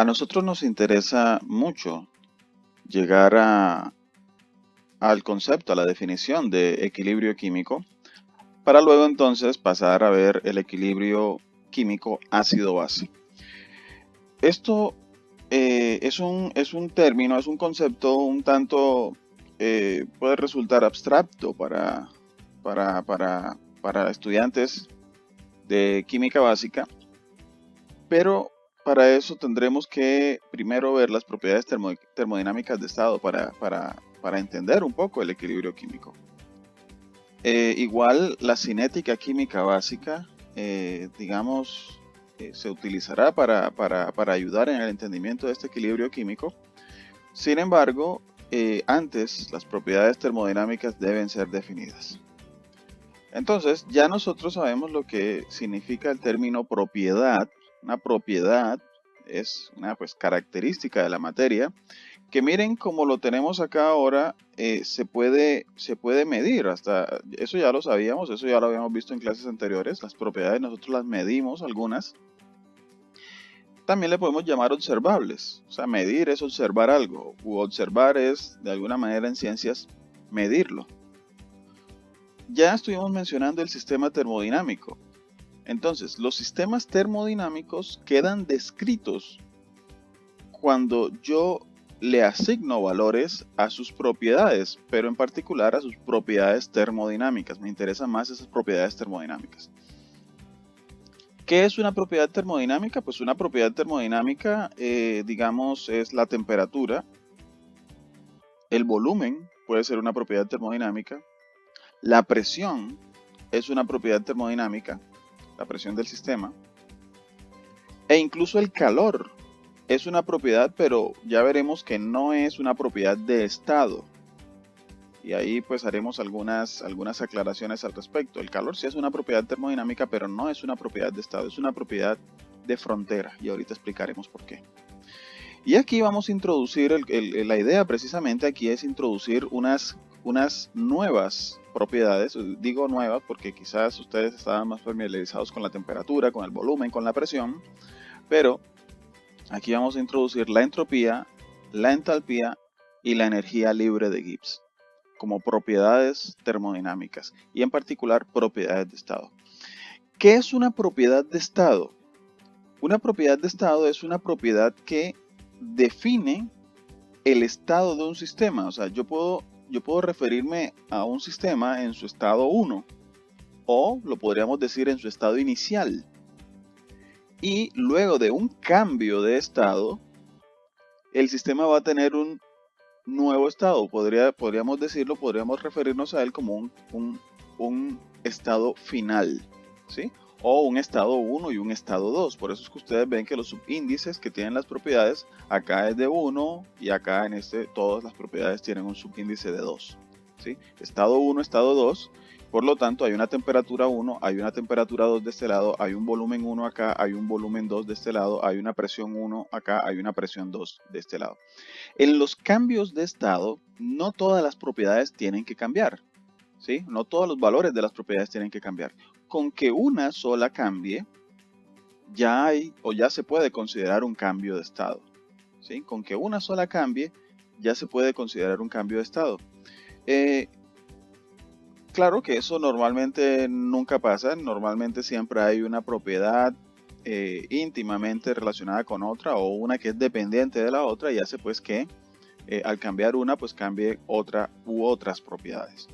A nosotros nos interesa mucho llegar al concepto, a la definición de equilibrio químico, para luego entonces pasar a ver el equilibrio químico ácido-base. Esto es un término, es un concepto un tanto, puede resultar abstracto para estudiantes de química básica, pero para eso tendremos que primero ver las propiedades termodinámicas de estado para entender un poco el equilibrio químico. Igual la cinética química básica, digamos, se utilizará para ayudar en el entendimiento de este equilibrio químico. Sin embargo, antes las propiedades termodinámicas deben ser definidas. Entonces, ya nosotros sabemos lo que significa el término propiedad. Una propiedad es una característica de la materia que, miren, como lo tenemos acá ahora, se puede medir. Hasta eso ya lo sabíamos, eso ya lo habíamos visto en clases anteriores. Las propiedades nosotros las medimos, algunas. También le podemos llamar observables. O sea, medir es observar algo, u observar es, de alguna manera en ciencias, medirlo. Ya estuvimos mencionando el sistema termodinámico. Entonces, los sistemas termodinámicos quedan descritos cuando yo le asigno valores a sus propiedades, pero en particular a sus propiedades termodinámicas. Me interesan más esas propiedades termodinámicas. ¿Qué es una propiedad termodinámica? Pues una propiedad termodinámica, digamos, es la temperatura, el volumen puede ser una propiedad termodinámica, la presión es una propiedad termodinámica, la presión del sistema, e incluso el calor es una propiedad, pero ya veremos que no es una propiedad de estado. Y ahí pues haremos algunas aclaraciones al respecto. El calor sí es una propiedad termodinámica, pero no es una propiedad de estado, es una propiedad de frontera. Y ahorita explicaremos por qué. Y aquí vamos a introducir, la idea precisamente aquí es introducir unas nuevas propiedades. Digo nuevas porque quizás ustedes estaban más familiarizados con la temperatura, con el volumen, con la presión. Pero aquí vamos a introducir la entropía, la entalpía y la energía libre de Gibbs como propiedades termodinámicas y en particular propiedades de estado. ¿Qué es una propiedad de estado? Una propiedad de estado es una propiedad que define el estado de un sistema. O sea, yo puedo referirme a un sistema en su estado 1 o lo podríamos decir en su estado inicial. Y luego de un cambio de estado, el sistema va a tener un nuevo estado. Podríamos decirlo, podríamos referirnos a él como un estado final, ¿sí? O un estado 1 y un estado 2. Por eso es que ustedes ven que los subíndices que tienen las propiedades, acá es de 1 y acá en todas las propiedades tienen un subíndice de 2, ¿sí? Estado 1, estado 2. Por lo tanto, hay una temperatura 1, hay una temperatura 2 de este lado, hay un volumen 1 acá, hay un volumen 2 de este lado, hay una presión 1 acá, hay una presión 2 de este lado. En los cambios de estado, no todas las propiedades tienen que cambiar, ¿sí? No todos los valores de las propiedades tienen que cambiar. Con que una sola cambie, ya hay o ya se puede considerar un cambio de estado, ¿sí? Con que una sola cambie, ya se puede considerar un cambio de estado. Claro que eso normalmente nunca pasa, normalmente siempre hay una propiedad íntimamente relacionada con otra o una que es dependiente de la otra y hace pues que al cambiar una pues cambie otra u otras propiedades.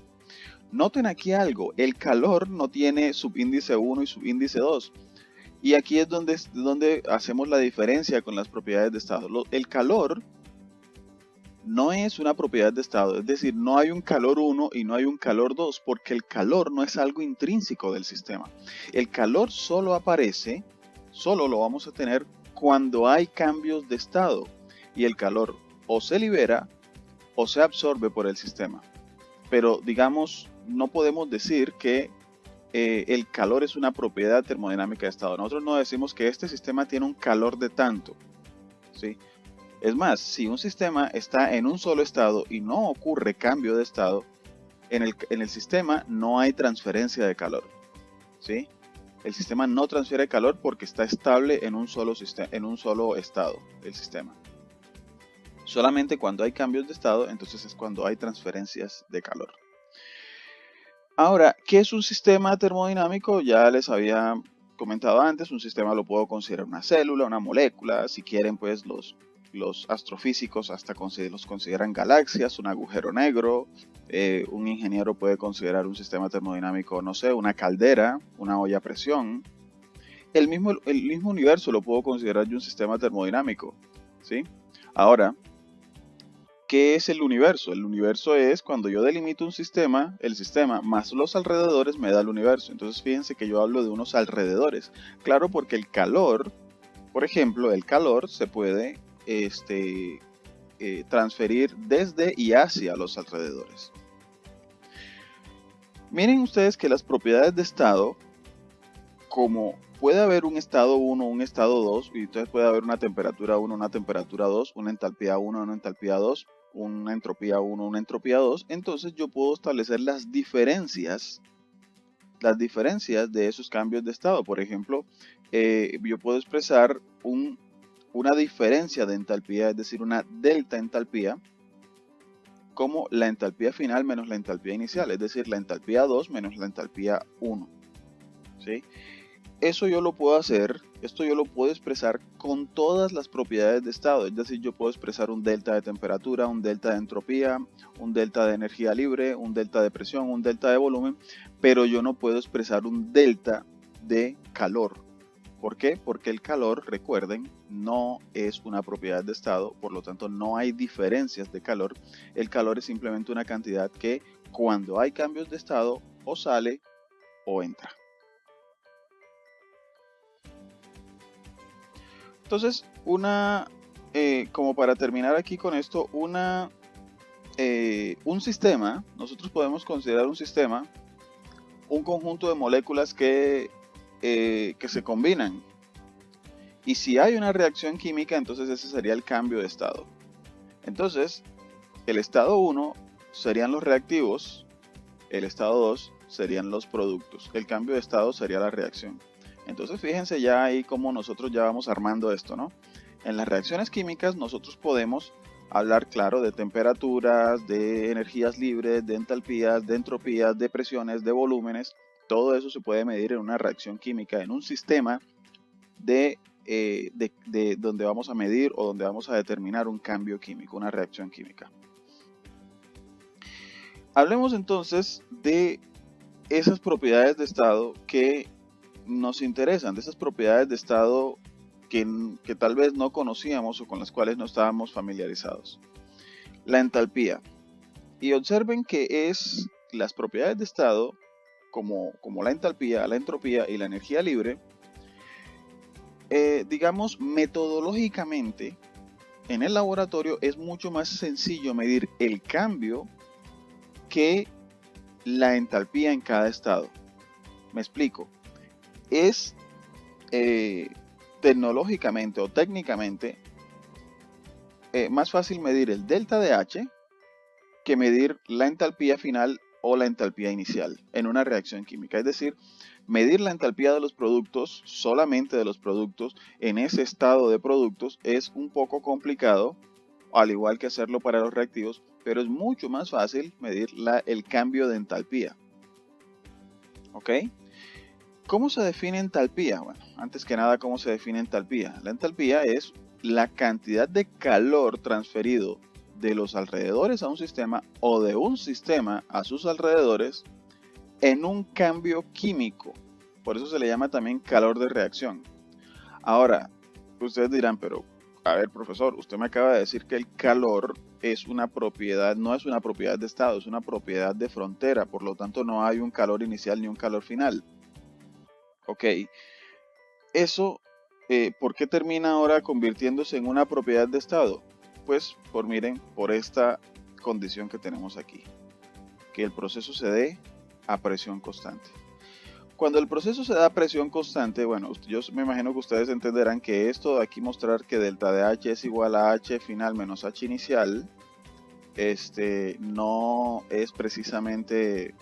Noten aquí algo, el calor no tiene subíndice 1 y subíndice 2 y aquí es donde hacemos la diferencia con las propiedades de estado. El calor no es una propiedad de estado, es decir, no hay un calor 1 y no hay un calor 2 porque el calor no es algo intrínseco del sistema. El calor solo aparece, solo lo vamos a tener cuando hay cambios de estado y el calor o se libera o se absorbe por el sistema. Pero digamos, no podemos decir que el calor es una propiedad termodinámica de estado. Nosotros no decimos que este sistema tiene un calor de tanto, ¿sí? Es más, si un sistema está en un solo estado y no ocurre cambio de estado, en el sistema no hay transferencia de calor, ¿sí? El sistema no transfiere calor porque está estable en un solo estado, el sistema. Solamente cuando hay cambios de estado, entonces es cuando hay transferencias de calor. Ahora, ¿qué es un sistema termodinámico? Ya les había comentado antes, un sistema lo puedo considerar una célula, una molécula, si quieren pues los astrofísicos hasta los consideran galaxias, un agujero negro, un ingeniero puede considerar un sistema termodinámico, no sé, una caldera, una olla a presión. El mismo universo lo puedo considerar yo un sistema termodinámico, ¿sí? Ahora, ¿qué es el universo? El universo es cuando yo delimito un sistema, el sistema más los alrededores me da el universo. Entonces fíjense que yo hablo de unos alrededores. Claro, porque el calor, por ejemplo, el calor se puede transferir desde y hacia los alrededores. Miren ustedes que las propiedades de estado, como puede haber un estado 1, un estado 2, y entonces puede haber una temperatura 1, una temperatura 2, una entalpía 1, una entalpía 2, una entropía 1, una entropía 2, entonces yo puedo establecer las diferencias de esos cambios de estado. Por ejemplo, yo puedo expresar una diferencia de entalpía, es decir, una delta entalpía, como la entalpía final menos la entalpía inicial, es decir, la entalpía 2 menos la entalpía 1. ¿Sí? Eso yo lo puedo hacer, esto yo lo puedo expresar con todas las propiedades de estado, es decir, yo puedo expresar un delta de temperatura, un delta de entropía, un delta de energía libre, un delta de presión, un delta de volumen, pero yo no puedo expresar un delta de calor. ¿Por qué? Porque el calor, recuerden, no es una propiedad de estado, por lo tanto no hay diferencias de calor. El calor es simplemente una cantidad que cuando hay cambios de estado o sale o entra. Entonces, como para terminar aquí con esto, un sistema, nosotros podemos considerar un sistema, un conjunto de moléculas que se combinan. Y si hay una reacción química, entonces ese sería el cambio de estado. Entonces, el estado 1 serían los reactivos, el estado 2 serían los productos, el cambio de estado sería la reacción. Entonces fíjense ya ahí cómo nosotros ya vamos armando esto, ¿no? En las reacciones químicas nosotros podemos hablar, claro, de temperaturas, de energías libres, de entalpías, de entropías, de presiones, de volúmenes. Todo eso se puede medir en una reacción química, en un sistema de donde vamos a medir o donde vamos a determinar un cambio químico, una reacción química. Hablemos entonces de esas propiedades de estado que nos interesan, de esas propiedades de estado que tal vez no conocíamos o con las cuales no estábamos familiarizados. La entalpía. Y observen que las propiedades de estado, como la entalpía, la entropía y la energía libre, digamos metodológicamente, en el laboratorio es mucho más sencillo medir el cambio que la entalpía en cada estado. Me explico. Es tecnológicamente o técnicamente más fácil medir el delta de H que medir la entalpía final o la entalpía inicial en una reacción química. Es decir, medir la entalpía de los productos, solamente de los productos, en ese estado de productos es un poco complicado, al igual que hacerlo para los reactivos, pero es mucho más fácil medir el cambio de entalpía. ¿Ok? ¿Cómo se define entalpía? Bueno, antes que nada, ¿cómo se define entalpía? La entalpía es la cantidad de calor transferido de los alrededores a un sistema o de un sistema a sus alrededores en un cambio químico. Por eso se le llama también calor de reacción. Ahora, ustedes dirán, pero a ver, profesor, usted me acaba de decir que el calor es una propiedad, no es una propiedad de estado, es una propiedad de frontera, por lo tanto no hay un calor inicial ni un calor final. Ok, eso, ¿por qué termina ahora convirtiéndose en una propiedad de estado? Pues miren, por esta condición que tenemos aquí, que el proceso se dé a presión constante. Cuando el proceso se da a presión constante, bueno, yo me imagino que ustedes entenderán que esto de aquí mostrar que delta de H es igual a H final menos H inicial, no es precisamente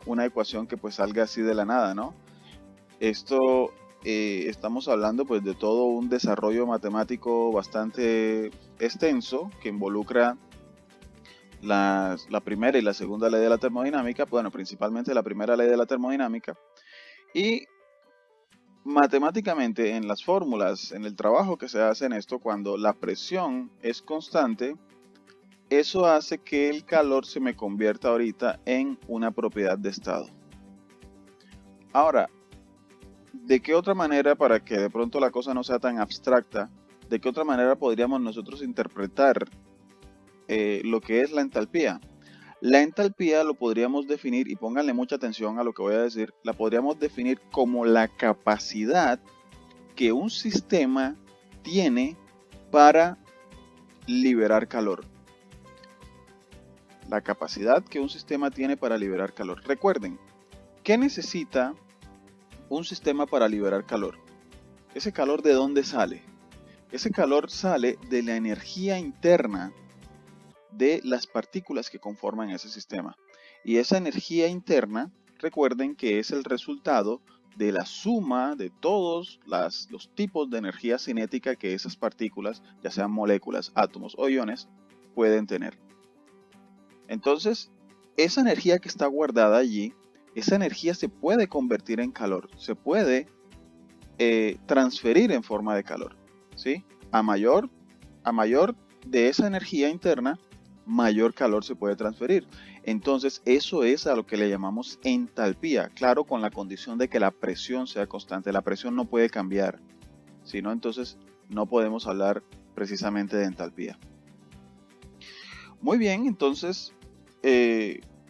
una ecuación que pues salga así de la nada, ¿no? Esto estamos hablando pues de todo un desarrollo matemático bastante extenso que involucra la primera y la segunda ley de la termodinámica, bueno, principalmente la primera ley de la termodinámica, y matemáticamente en las fórmulas, en el trabajo que se hace en esto, cuando la presión es constante, eso hace que el calor se me convierta ahorita en una propiedad de estado. Ahora, ¿de qué otra manera, para que de pronto la cosa no sea tan abstracta, de qué otra manera podríamos nosotros interpretar lo que es la entalpía? La entalpía lo podríamos definir, y pónganle mucha atención a lo que voy a decir, la podríamos definir como la capacidad que un sistema tiene para liberar calor. La capacidad que un sistema tiene para liberar calor. Recuerden, ¿qué necesita un sistema para liberar calor? ¿Ese calor de dónde sale? Ese calor sale de la energía interna de las partículas que conforman ese sistema. Y esa energía interna, recuerden que es el resultado de la suma de todos los tipos de energía cinética que esas partículas, ya sean moléculas, átomos o iones, pueden tener. Entonces, esa energía que está guardada allí, esa energía se puede convertir en calor, se puede transferir en forma de calor, ¿sí? A mayor de esa energía interna, mayor calor se puede transferir. Entonces, eso es a lo que le llamamos entalpía, claro, con la condición de que la presión sea constante. La presión no puede cambiar, si no, entonces no podemos hablar precisamente de entalpía. Muy bien, entonces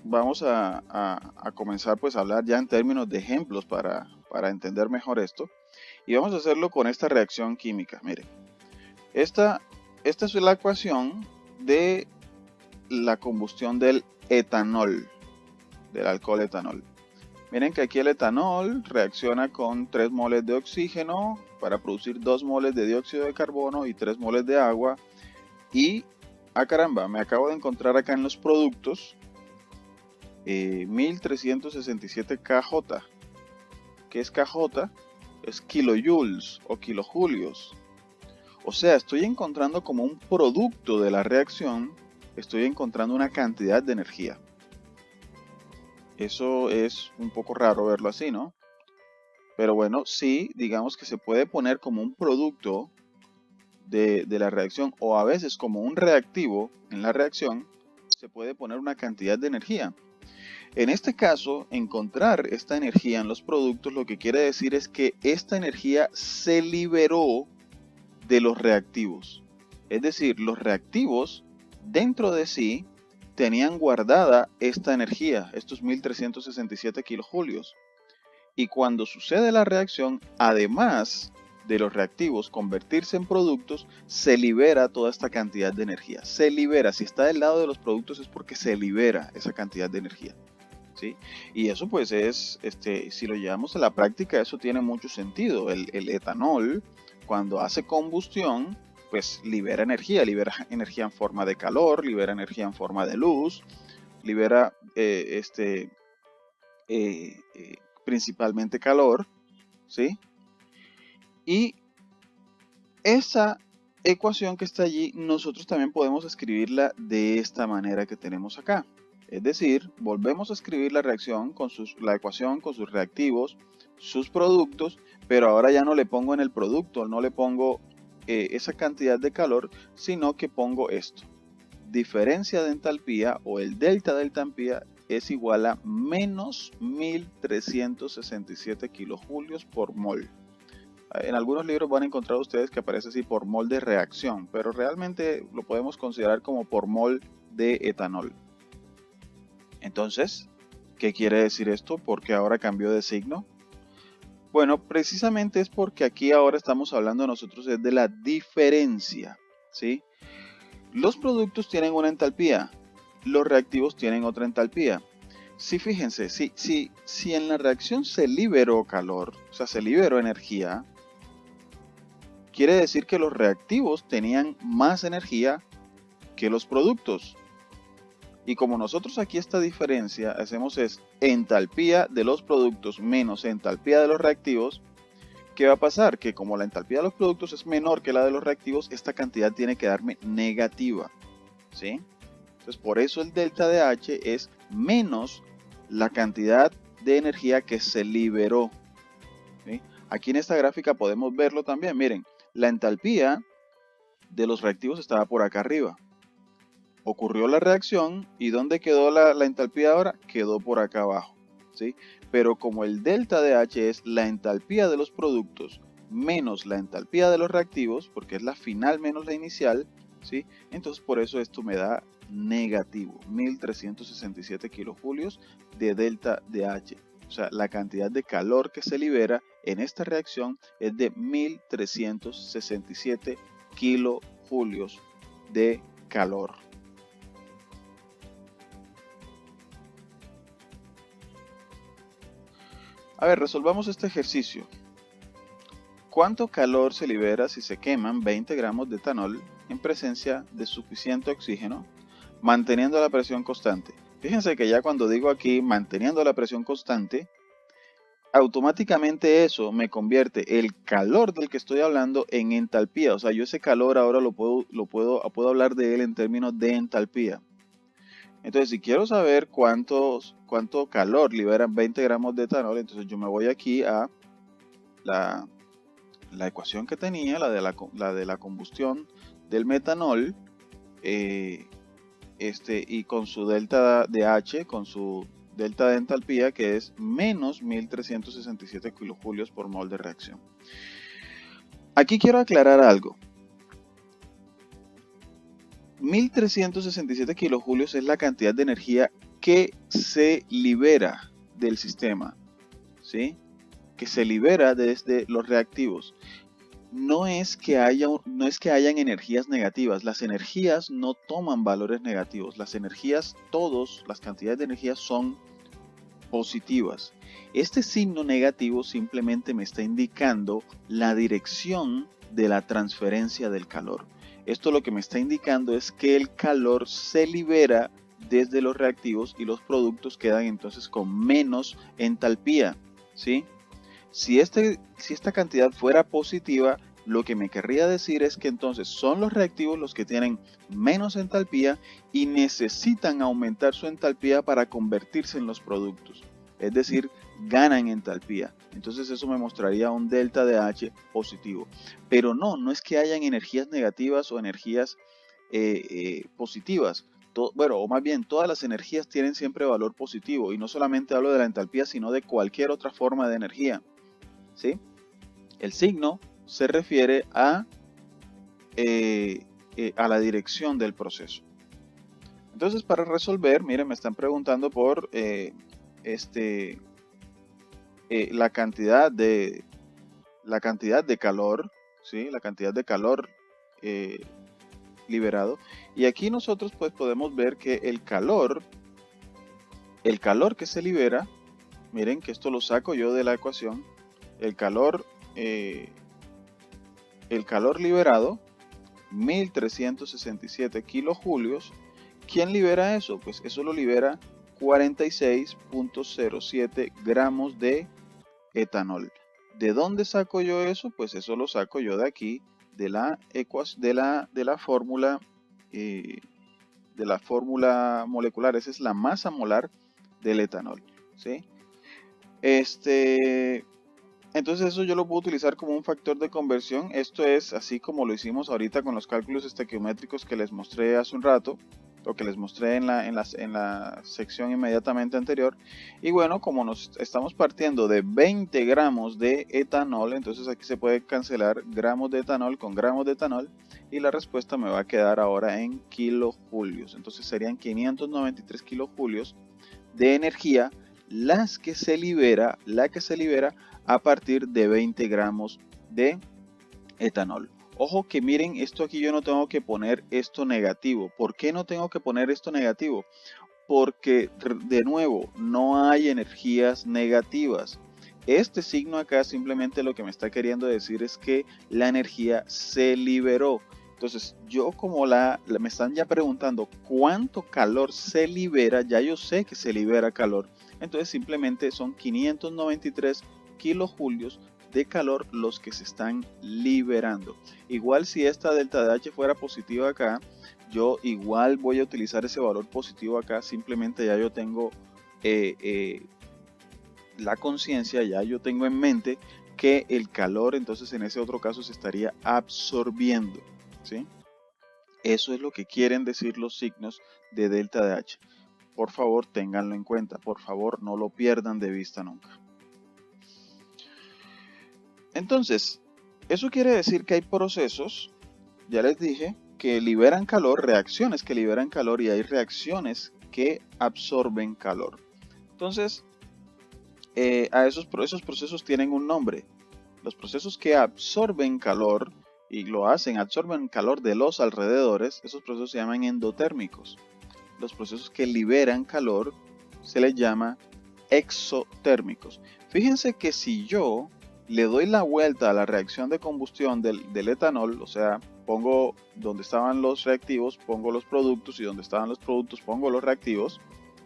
vamos a comenzar pues a hablar ya en términos de ejemplos para entender mejor esto. Y vamos a hacerlo con esta reacción química. Miren, esta es la ecuación de la combustión del etanol, del alcohol etanol. Miren que aquí el etanol reacciona con 3 moles de oxígeno para producir 2 moles de dióxido de carbono y 3 moles de agua. Y, caramba, me acabo de encontrar acá en los productos 1367 kJ. ¿Qué es kJ? Es kilojoules o kilojulios. O sea, estoy encontrando como un producto de la reacción, estoy encontrando una cantidad de energía. Eso es un poco raro verlo así, ¿no? Pero bueno, sí, digamos que se puede poner como un producto de la reacción, o a veces como un reactivo en la reacción, se puede poner una cantidad de energía. En este caso, encontrar esta energía en los productos lo que quiere decir es que esta energía se liberó de los reactivos. Es decir, los reactivos dentro de sí tenían guardada esta energía, estos 1367 kilojulios. Y cuando sucede la reacción, además de los reactivos convertirse en productos, se libera toda esta cantidad de energía. Se libera, si está del lado de los productos es porque se libera esa cantidad de energía. ¿Sí? Y eso pues es, si lo llevamos a la práctica, eso tiene mucho sentido. El etanol, cuando hace combustión, pues libera energía en forma de calor, libera energía en forma de luz, libera principalmente calor, ¿sí? Y esa ecuación que está allí, nosotros también podemos escribirla de esta manera que tenemos acá. Es decir, volvemos a escribir la reacción la ecuación con sus reactivos, sus productos, pero ahora ya no le pongo en el producto, no le pongo esa cantidad de calor, sino que pongo esto. Diferencia de entalpía o el delta de entalpía es igual a menos 1367 kilojulios por mol. En algunos libros van a encontrar ustedes que aparece así por mol de reacción, pero realmente lo podemos considerar como por mol de etanol. Entonces, ¿qué quiere decir esto? ¿Por qué ahora cambió de signo? Bueno, precisamente es porque aquí ahora estamos hablando nosotros de la diferencia, ¿sí? Los productos tienen una entalpía, los reactivos tienen otra entalpía. Sí, fíjense, si en la reacción se liberó calor, o sea, se liberó energía, quiere decir que los reactivos tenían más energía que los productos. Y como nosotros aquí esta diferencia hacemos es entalpía de los productos menos entalpía de los reactivos, ¿qué va a pasar? Que como la entalpía de los productos es menor que la de los reactivos, esta cantidad tiene que darme negativa, ¿sí? Entonces por eso el delta de H es menos la cantidad de energía que se liberó, ¿sí? Aquí en esta gráfica podemos verlo también. Miren, la entalpía de los reactivos estaba por acá arriba. Ocurrió la reacción y ¿dónde quedó la entalpía ahora? Quedó por acá abajo, ¿sí? Pero como el delta de H es la entalpía de los productos menos la entalpía de los reactivos, porque es la final menos la inicial, ¿sí? Entonces por eso esto me da negativo, 1367 kilojulios de delta de H. O sea, la cantidad de calor que se libera en esta reacción es de 1367 kilojulios de calor. A ver, resolvamos este ejercicio. ¿Cuánto calor se libera si se queman 20 gramos de etanol en presencia de suficiente oxígeno, manteniendo la presión constante? Fíjense que ya cuando digo aquí manteniendo la presión constante, automáticamente eso me convierte el calor del que estoy hablando en entalpía. O sea, yo ese calor ahora puedo hablar de él en términos de entalpía. Entonces, si quiero saber cuánto calor liberan 20 gramos de etanol, entonces yo me voy aquí a la ecuación que tenía, la de la combustión del metanol, y con su delta de H, con su delta de entalpía, que es menos 1367 kilojulios por mol de reacción. Aquí quiero aclarar algo. 1367 kilojulios es la cantidad de energía que se libera del sistema, ¿sí? Que se libera desde los reactivos. No es que hayan energías negativas. Las energías no toman valores negativos. Las energías, las cantidades de energía son positivas. Este signo negativo simplemente me está indicando la dirección de la transferencia del calor. Esto lo que me está indicando es que el calor se libera desde los reactivos y los productos quedan entonces con menos entalpía, ¿sí? Si esta cantidad fuera positiva, lo que me querría decir es que entonces son los reactivos los que tienen menos entalpía y necesitan aumentar su entalpía para convertirse en los productos. Es decir, ganan entalpía. Entonces eso me mostraría un delta de H positivo. Pero no es que hayan energías negativas o energías positivas. Bueno, o más bien, todas las energías tienen siempre valor positivo. Y no solamente hablo de la entalpía, sino de cualquier otra forma de energía, ¿sí? El signo se refiere a la dirección del proceso. Entonces, para resolver, miren, me están preguntando por la cantidad de calor, ¿sí? La cantidad de calor liberado. Y aquí nosotros pues podemos ver que el calor que se libera, miren que esto lo saco yo de la ecuación, el calor liberado, 1367 kilojulios. ¿Quién libera eso? Pues eso lo libera 46.07 gramos de etanol. ¿De dónde saco yo eso? Pues eso lo saco yo de aquí, de la fórmula molecular. Esa es la masa molar del etanol, ¿sí? Entonces eso yo lo puedo utilizar como un factor de conversión. Esto es así como lo hicimos ahorita con los cálculos estequiométricos que les mostré hace un rato, o que les mostré en la sección inmediatamente anterior. Y bueno, como nos estamos partiendo de 20 gramos de etanol, entonces aquí se puede cancelar gramos de etanol con gramos de etanol y la respuesta me va a quedar ahora en kilojulios. Entonces serían 593 kilojulios de energía la que se libera a partir de 20 gramos de etanol. Ojo que miren, esto aquí yo no tengo que poner esto negativo. ¿Por qué no tengo que poner esto negativo? Porque, de nuevo, no hay energías negativas. Este signo acá simplemente lo que me está queriendo decir es que la energía se liberó. Entonces, yo como me están ya preguntando cuánto calor se libera, ya yo sé que se libera calor. Entonces, simplemente son 593 kilojulios de calor los que se están liberando. Igual si esta delta de H fuera positiva acá, yo igual voy a utilizar ese valor positivo acá. Simplemente ya yo tengo la conciencia, ya yo tengo en mente que el calor entonces en ese otro caso se estaría absorbiendo, ¿sí? Eso es lo que quieren decir los signos de delta de H. Por favor, ténganlo en cuenta. Por favor, no lo pierdan de vista nunca. Entonces, eso quiere decir que hay procesos, ya les dije, que liberan calor, reacciones que liberan calor, y hay reacciones que absorben calor. Entonces, esos procesos tienen un nombre. Los procesos que absorben calor y absorben calor de los alrededores, esos procesos se llaman endotérmicos. Los procesos que liberan calor se les llama exotérmicos. Fíjense que si yo le doy la vuelta a la reacción de combustión del etanol, o sea, pongo donde estaban los reactivos, pongo los productos, y donde estaban los productos, pongo los reactivos,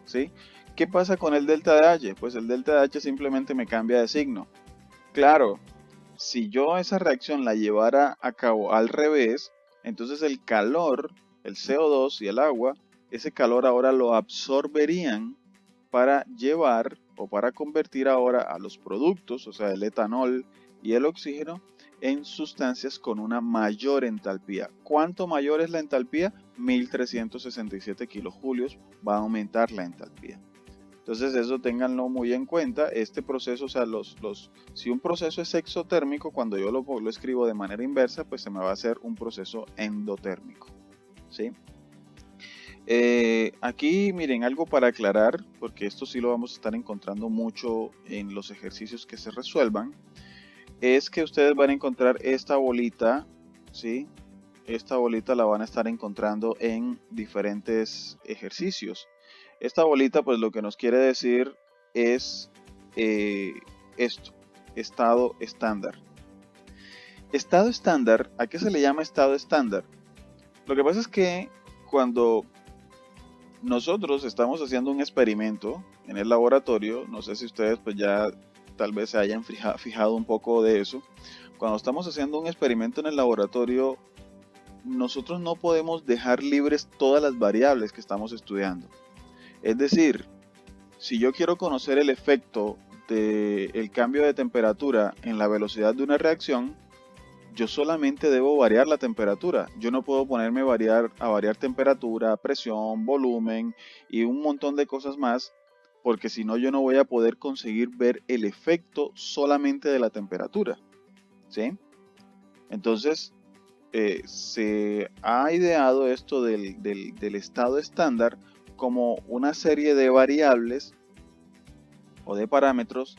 ¿sí? ¿Qué pasa con el delta de H? Pues el delta de H simplemente me cambia de signo. Claro, si yo esa reacción la llevara a cabo al revés, entonces el calor, el CO2 y el agua, ese calor ahora lo absorberían para llevar o para convertir ahora a los productos, o sea, el etanol y el oxígeno, en sustancias con una mayor entalpía. ¿Cuánto mayor es la entalpía? 1367 kilojulios va a aumentar la entalpía. Entonces eso ténganlo muy en cuenta. Este proceso, o sea, si un proceso es exotérmico, cuando yo lo escribo de manera inversa, pues se me va a hacer un proceso endotérmico, ¿sí? Aquí miren, algo para aclarar, porque esto sí lo vamos a estar encontrando mucho en los ejercicios que se resuelvan, es que ustedes van a encontrar esta bolita, ¿sí? Esta bolita la van a estar encontrando en diferentes ejercicios. Esta bolita pues lo que nos quiere decir es esto, estado estándar. Estado estándar, ¿a qué se le llama estado estándar? Lo que pasa es que cuando nosotros estamos haciendo un experimento en el laboratorio, no sé si ustedes pues ya tal vez se hayan fijado un poco de eso, cuando estamos haciendo un experimento en el laboratorio, nosotros no podemos dejar libres todas las variables que estamos estudiando. Es decir, si yo quiero conocer el efecto del cambio de temperatura en la velocidad de una reacción, yo solamente debo variar la temperatura. Yo no puedo ponerme a variar temperatura, presión, volumen y un montón de cosas más, porque si no yo no voy a poder conseguir ver el efecto solamente de la temperatura, ¿sí? Entonces, se ha ideado esto del estado estándar como una serie de variables o de parámetros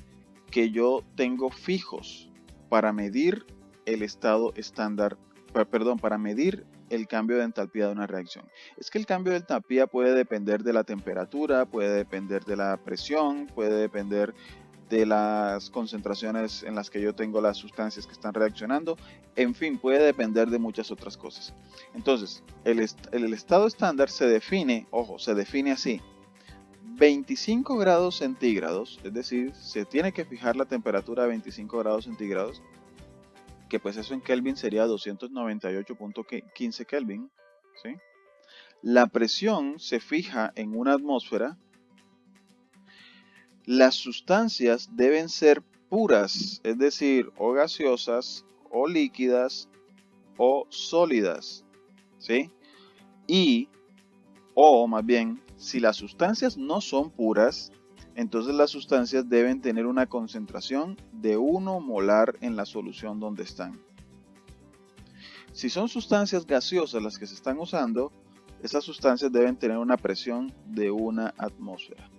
que yo tengo fijos para medir el estado estándar, para medir el cambio de entalpía de una reacción. Es que el cambio de entalpía puede depender de la temperatura, puede depender de la presión, puede depender de las concentraciones en las que yo tengo las sustancias que están reaccionando, en fin, puede depender de muchas otras cosas. Entonces, el estado estándar se define, ojo, se define así: 25 grados centígrados, es decir, se tiene que fijar la temperatura a 25 grados centígrados, que pues eso en Kelvin sería 298.15 Kelvin, ¿sí? La presión se fija en una atmósfera. Las sustancias deben ser puras, es decir, o gaseosas, o líquidas, o sólidas, ¿sí? O más bien, si las sustancias no son puras, entonces las sustancias deben tener una concentración de 1 molar en la solución donde están. Si son sustancias gaseosas las que se están usando, esas sustancias deben tener una presión de 1 atmósfera.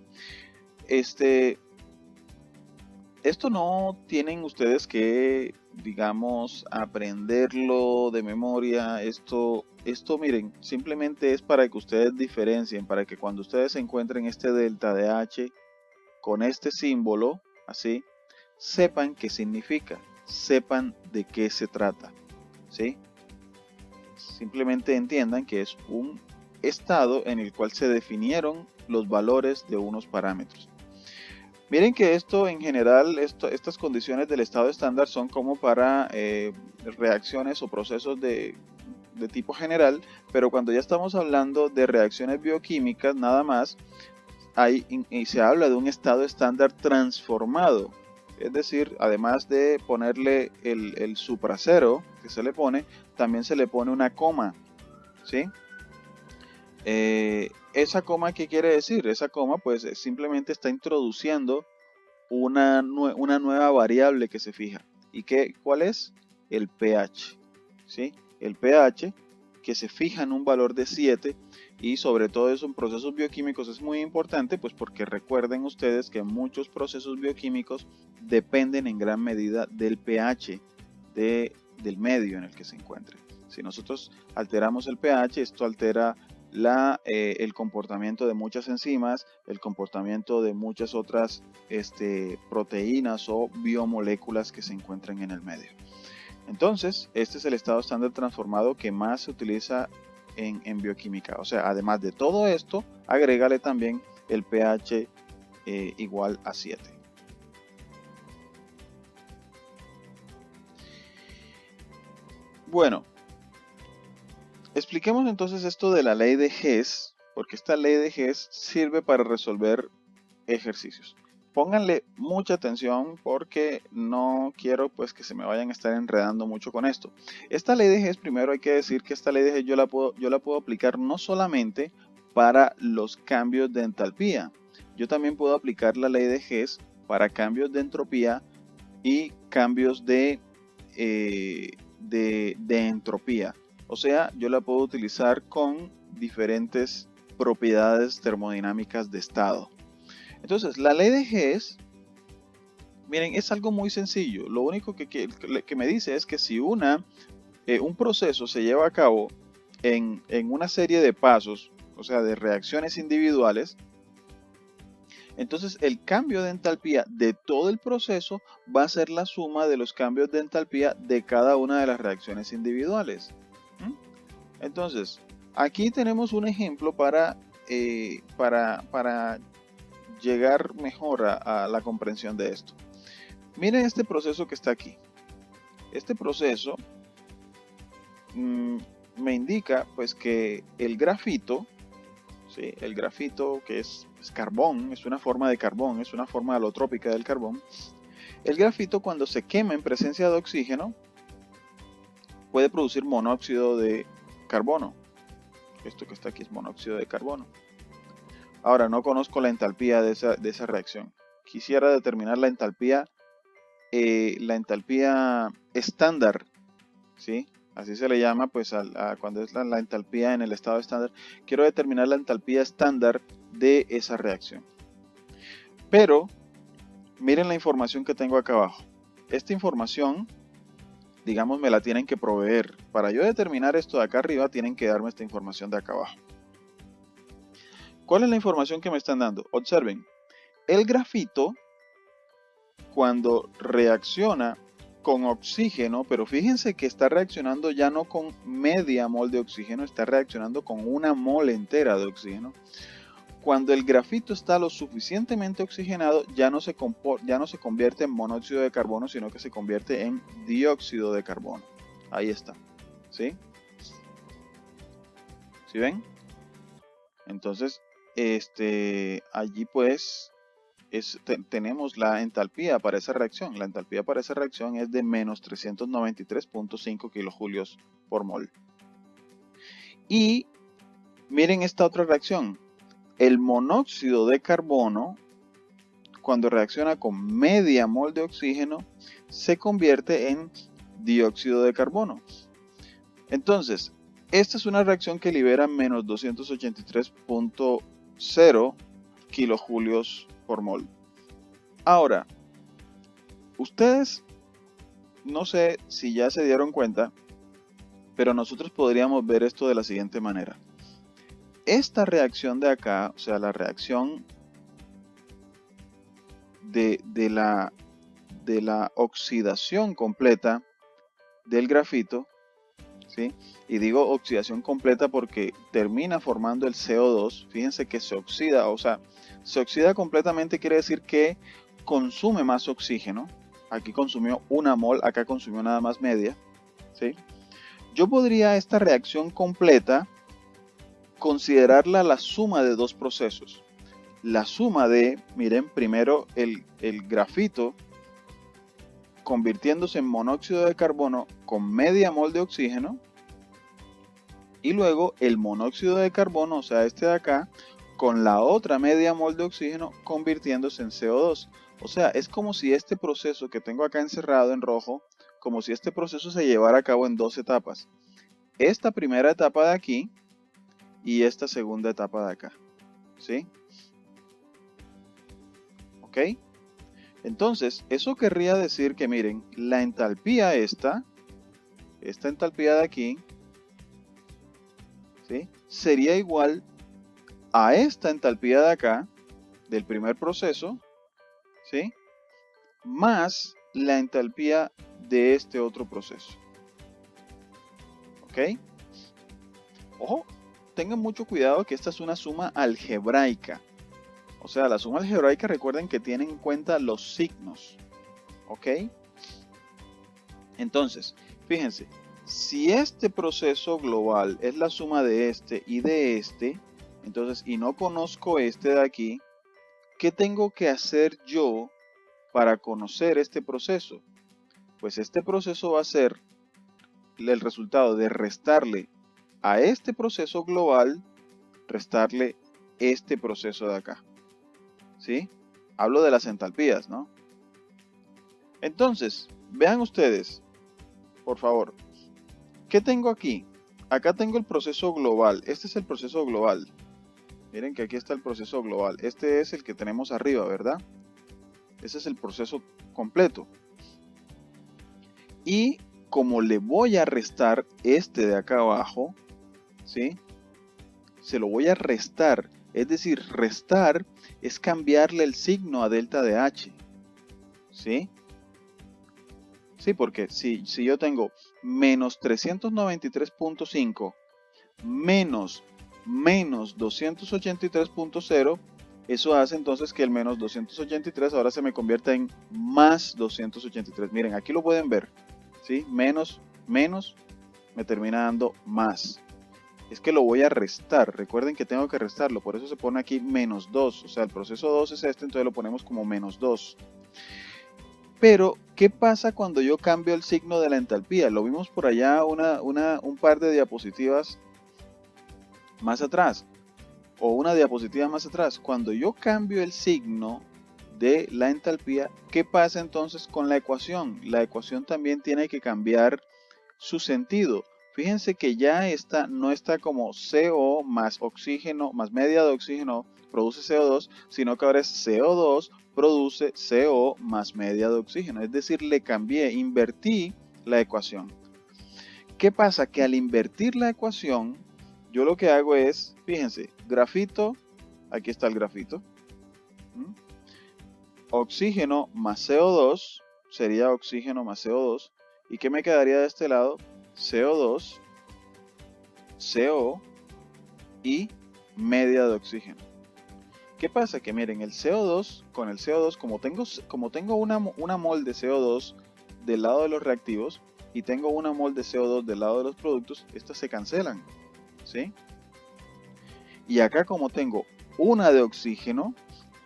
Esto no tienen ustedes que, digamos, aprenderlo de memoria. Esto miren, simplemente es para que ustedes diferencien, para que cuando ustedes encuentren este delta de H con este símbolo, así, sepan qué significa, sepan de qué se trata, ¿sí? simplemente entiendan que es un estado en el cual se definieron los valores de unos parámetros. Miren que esto en general, estas condiciones del estado estándar son como para reacciones o procesos de tipo general, pero cuando ya estamos hablando de reacciones bioquímicas nada más, y se habla de un estado estándar transformado. Es decir, además de ponerle el supracero que se le pone, también se le pone una coma, ¿sí? ¿Esa coma qué quiere decir? Esa coma pues simplemente está introduciendo una nueva variable que se fija. ¿Y cuál es? El pH, ¿sí? El pH que se fija en un valor de 7, y sobre todo eso en procesos bioquímicos es muy importante, pues porque recuerden ustedes que muchos procesos bioquímicos dependen en gran medida del pH del medio en el que se encuentre. Si nosotros alteramos el pH, esto altera el comportamiento de muchas enzimas, el comportamiento de muchas otras proteínas o biomoléculas que se encuentran en el medio. Entonces, este es el estado estándar transformado que más se utiliza en bioquímica. O sea, además de todo esto, agrégale también el pH igual a 7. Bueno, expliquemos entonces esto de la ley de Hess, porque esta ley de Hess sirve para resolver ejercicios. Pónganle mucha atención porque no quiero pues que se me vayan a estar enredando mucho con esto. Esta ley de Hess, primero hay que decir que esta ley de Hess yo la puedo aplicar no solamente para los cambios de entalpía. Yo también puedo aplicar la ley de Hess para cambios de entropía y cambios de entropía. O sea, yo la puedo utilizar con diferentes propiedades termodinámicas de estado. Entonces, la ley de Hess, miren, es algo muy sencillo. Lo único que me dice es que si un proceso se lleva a cabo en una serie de pasos, o sea, de reacciones individuales, entonces el cambio de entalpía de todo el proceso va a ser la suma de los cambios de entalpía de cada una de las reacciones individuales. Entonces, aquí tenemos un ejemplo para llegar mejor a la comprensión de esto. Miren este proceso que está aquí. Este proceso me indica pues que el grafito, ¿sí? El grafito que es carbón, es una forma de carbón, es una forma alotrópica del carbón. El grafito cuando se quema en presencia de oxígeno puede producir monóxido de carbono. Esto que está aquí es monóxido de carbono. Ahora, no conozco la entalpía de esa reacción. Quisiera determinar la entalpía estándar, ¿sí? Así se le llama pues cuando es la entalpía en el estado estándar. Quiero determinar la entalpía estándar de esa reacción. Pero, miren la información que tengo acá abajo. Esta información, digamos, me la tienen que proveer. Para yo determinar esto de acá arriba, tienen que darme esta información de acá abajo. ¿Cuál es la información que me están dando? Observen, el grafito, cuando reacciona con oxígeno, pero fíjense que está reaccionando ya no con media mol de oxígeno, está reaccionando con una mol entera de oxígeno. Cuando el grafito está lo suficientemente oxigenado, ya no se convierte en monóxido de carbono, sino que se convierte en dióxido de carbono. Ahí está, ¿sí? ¿Sí ven? Entonces, allí pues tenemos la entalpía para esa reacción. La entalpía para esa reacción es de menos 393.5 kilojulios por mol. Y miren esta otra reacción. El monóxido de carbono, cuando reacciona con media mol de oxígeno, se convierte en dióxido de carbono. Entonces, esta es una reacción que libera menos 283.0 kilojulios por mol. Ahora, ustedes, no sé si ya se dieron cuenta, pero nosotros podríamos ver esto de la siguiente manera. Esta reacción de acá, o sea, la reacción de la oxidación completa del grafito, ¿sí? Y digo oxidación completa porque termina formando el CO2. Fíjense que se oxida, o sea, se oxida completamente quiere decir que consume más oxígeno. Aquí consumió 1 mol, acá consumió nada más media, ¿sí? Yo podría esta reacción completa considerarla la suma de dos procesos. La suma de, miren, primero el grafito convirtiéndose en monóxido de carbono con media mol de oxígeno, y luego el monóxido de carbono, o sea, este de acá, con la otra media mol de oxígeno convirtiéndose en CO2. O sea, es como si este proceso que tengo acá encerrado en rojo, como si este proceso se llevara a cabo en dos etapas. Esta primera etapa de aquí y esta segunda etapa de acá. ¿Sí? ¿Ok? Entonces, eso querría decir que, miren, la entalpía esta entalpía de aquí, ¿sí?, sería igual a esta entalpía de acá, del primer proceso, ¿sí?, más la entalpía de este otro proceso. ¿Ok? Ojo, tengan mucho cuidado que esta es una suma algebraica. O sea, la suma algebraica, recuerden que tiene en cuenta los signos. ¿Ok? Entonces, fíjense, si este proceso global es la suma de este y de este, entonces, y no conozco este de aquí, ¿qué tengo que hacer yo para conocer este proceso? Pues este proceso va a ser el resultado de restarle a este proceso global, restarle este proceso de acá. ¿Sí? Hablo de las entalpías, ¿no? Entonces, vean ustedes, por favor, ¿qué tengo aquí? Acá tengo el proceso global. Este es el proceso global. Miren que aquí está el proceso global. Este es el que tenemos arriba, ¿verdad? Ese es el proceso completo. Y como le voy a restar este de acá abajo, ¿sí?, se lo voy a restar. Es decir, restar es cambiarle el signo a delta de H. ¿Sí? Sí, porque si yo tengo menos 393.5 menos 283.0, eso hace entonces que el menos 283 ahora se me convierta en más 283. Miren, aquí lo pueden ver, ¿sí? Menos me termina dando más. Es que lo voy a restar. Recuerden que tengo que restarlo, por eso se pone aquí menos 2. O sea, el proceso 2 es este, entonces lo ponemos como menos 2. Pero, ¿qué pasa cuando yo cambio el signo de la entalpía? Lo vimos por allá un par de diapositivas más atrás, o una diapositiva más atrás. Cuando yo cambio el signo de la entalpía, ¿qué pasa entonces con la ecuación? La ecuación también tiene que cambiar su sentido. Fíjense que ya no está como CO más oxígeno, más media de oxígeno produce CO2, sino que ahora es CO2 produce CO más media de oxígeno. Es decir, le cambié, invertí la ecuación. ¿Qué pasa? Que al invertir la ecuación, yo lo que hago es, fíjense, grafito, aquí está el grafito, oxígeno más CO2, sería oxígeno más CO2, ¿y qué me quedaría de este lado? CO2, CO y media de oxígeno. ¿Qué pasa? Que miren, el CO2, con el CO2, como tengo una mol de CO2 del lado de los reactivos y tengo una mol de CO2 del lado de los productos, estas se cancelan, ¿sí? Y acá como tengo una de oxígeno,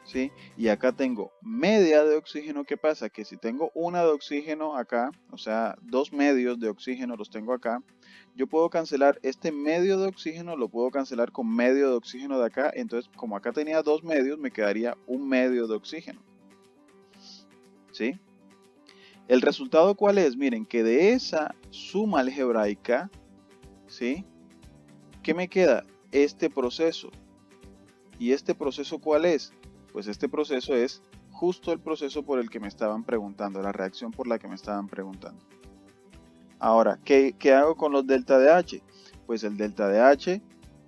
¿sí?, y acá tengo media de oxígeno, ¿qué pasa? Que si tengo una de oxígeno acá, o sea, 2 medios de oxígeno los tengo acá, yo puedo cancelar este medio de oxígeno, lo puedo cancelar con medio de oxígeno de acá, entonces como acá tenía 2 medios, me quedaría un medio de oxígeno. ¿Sí? ¿El resultado cuál es? Miren, que de esa suma algebraica, ¿sí?, ¿qué me queda? Este proceso. ¿Y este proceso cuál es? Pues este proceso es justo el proceso por el que me estaban preguntando, la reacción por la que me estaban preguntando. Ahora, ¿qué hago con los delta de H? Pues el delta de H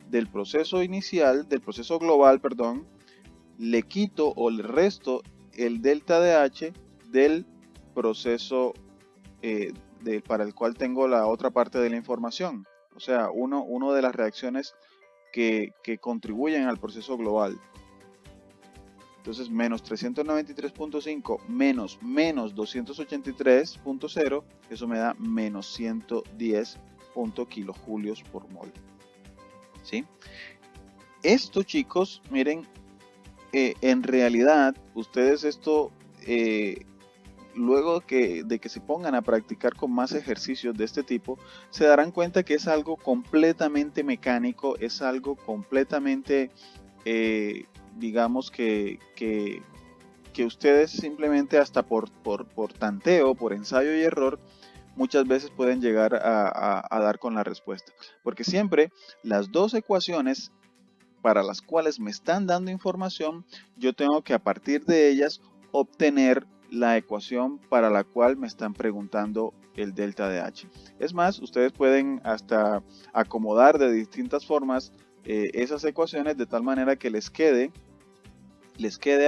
del proceso inicial, del proceso global, perdón, le quito o le resto el delta de H del proceso para el cual tengo la otra parte de la información. O sea, uno de las reacciones que contribuyen al proceso global. Entonces, menos 393.5 menos 283.0, eso me da menos 110 kilojulios por mol. ¿Sí? Esto, chicos, miren, en realidad, ustedes esto, luego de que se pongan a practicar con más ejercicios de este tipo, se darán cuenta que es algo completamente mecánico, es algo completamente, digamos que ustedes simplemente hasta por tanteo, por ensayo y error, muchas veces pueden llegar a dar con la respuesta. Porque siempre las dos ecuaciones para las cuales me están dando información, yo tengo que a partir de ellas obtener la ecuación para la cual me están preguntando el delta de H. Es más, ustedes pueden hasta acomodar de distintas formas esas ecuaciones de tal manera que les quede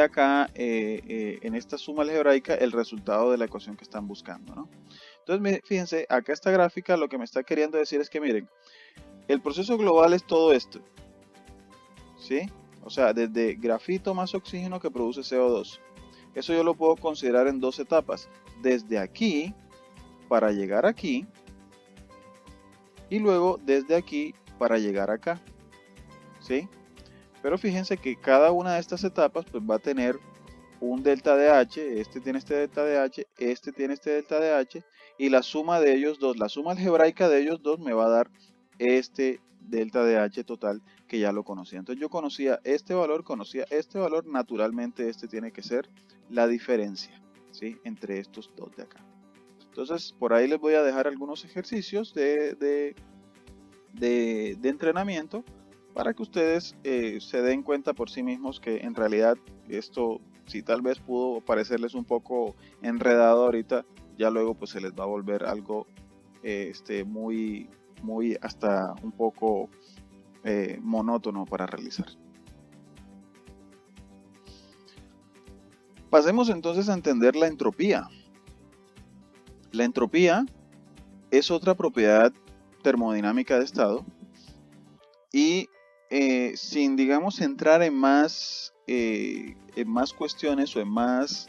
acá en esta suma algebraica el resultado de la ecuación que están buscando, ¿no? Entonces, fíjense, acá esta gráfica lo que me está queriendo decir es que, miren, el proceso global es todo esto, ¿sí? O sea, desde grafito más oxígeno que produce CO2. Eso yo lo puedo considerar en dos etapas. Desde aquí para llegar aquí y luego desde aquí para llegar acá, ¿sí? Pero fíjense que cada una de estas etapas pues va a tener un delta de H, este tiene este delta de H, este tiene este delta de H, y la suma de ellos dos, la suma algebraica de ellos dos me va a dar este delta de H total que ya lo conocía. Entonces yo conocía este valor, naturalmente este tiene que ser la diferencia, ¿sí? Entre estos dos de acá. Entonces por ahí les voy a dejar algunos ejercicios de entrenamiento para que ustedes se den cuenta por sí mismos que en realidad esto, si tal vez pudo parecerles un poco enredado ahorita, ya luego pues se les va a volver algo muy hasta un poco monótono para realizar. Pasemos entonces a entender la entropía. La entropía es otra propiedad termodinámica de estado y sin, digamos, entrar en más cuestiones o en más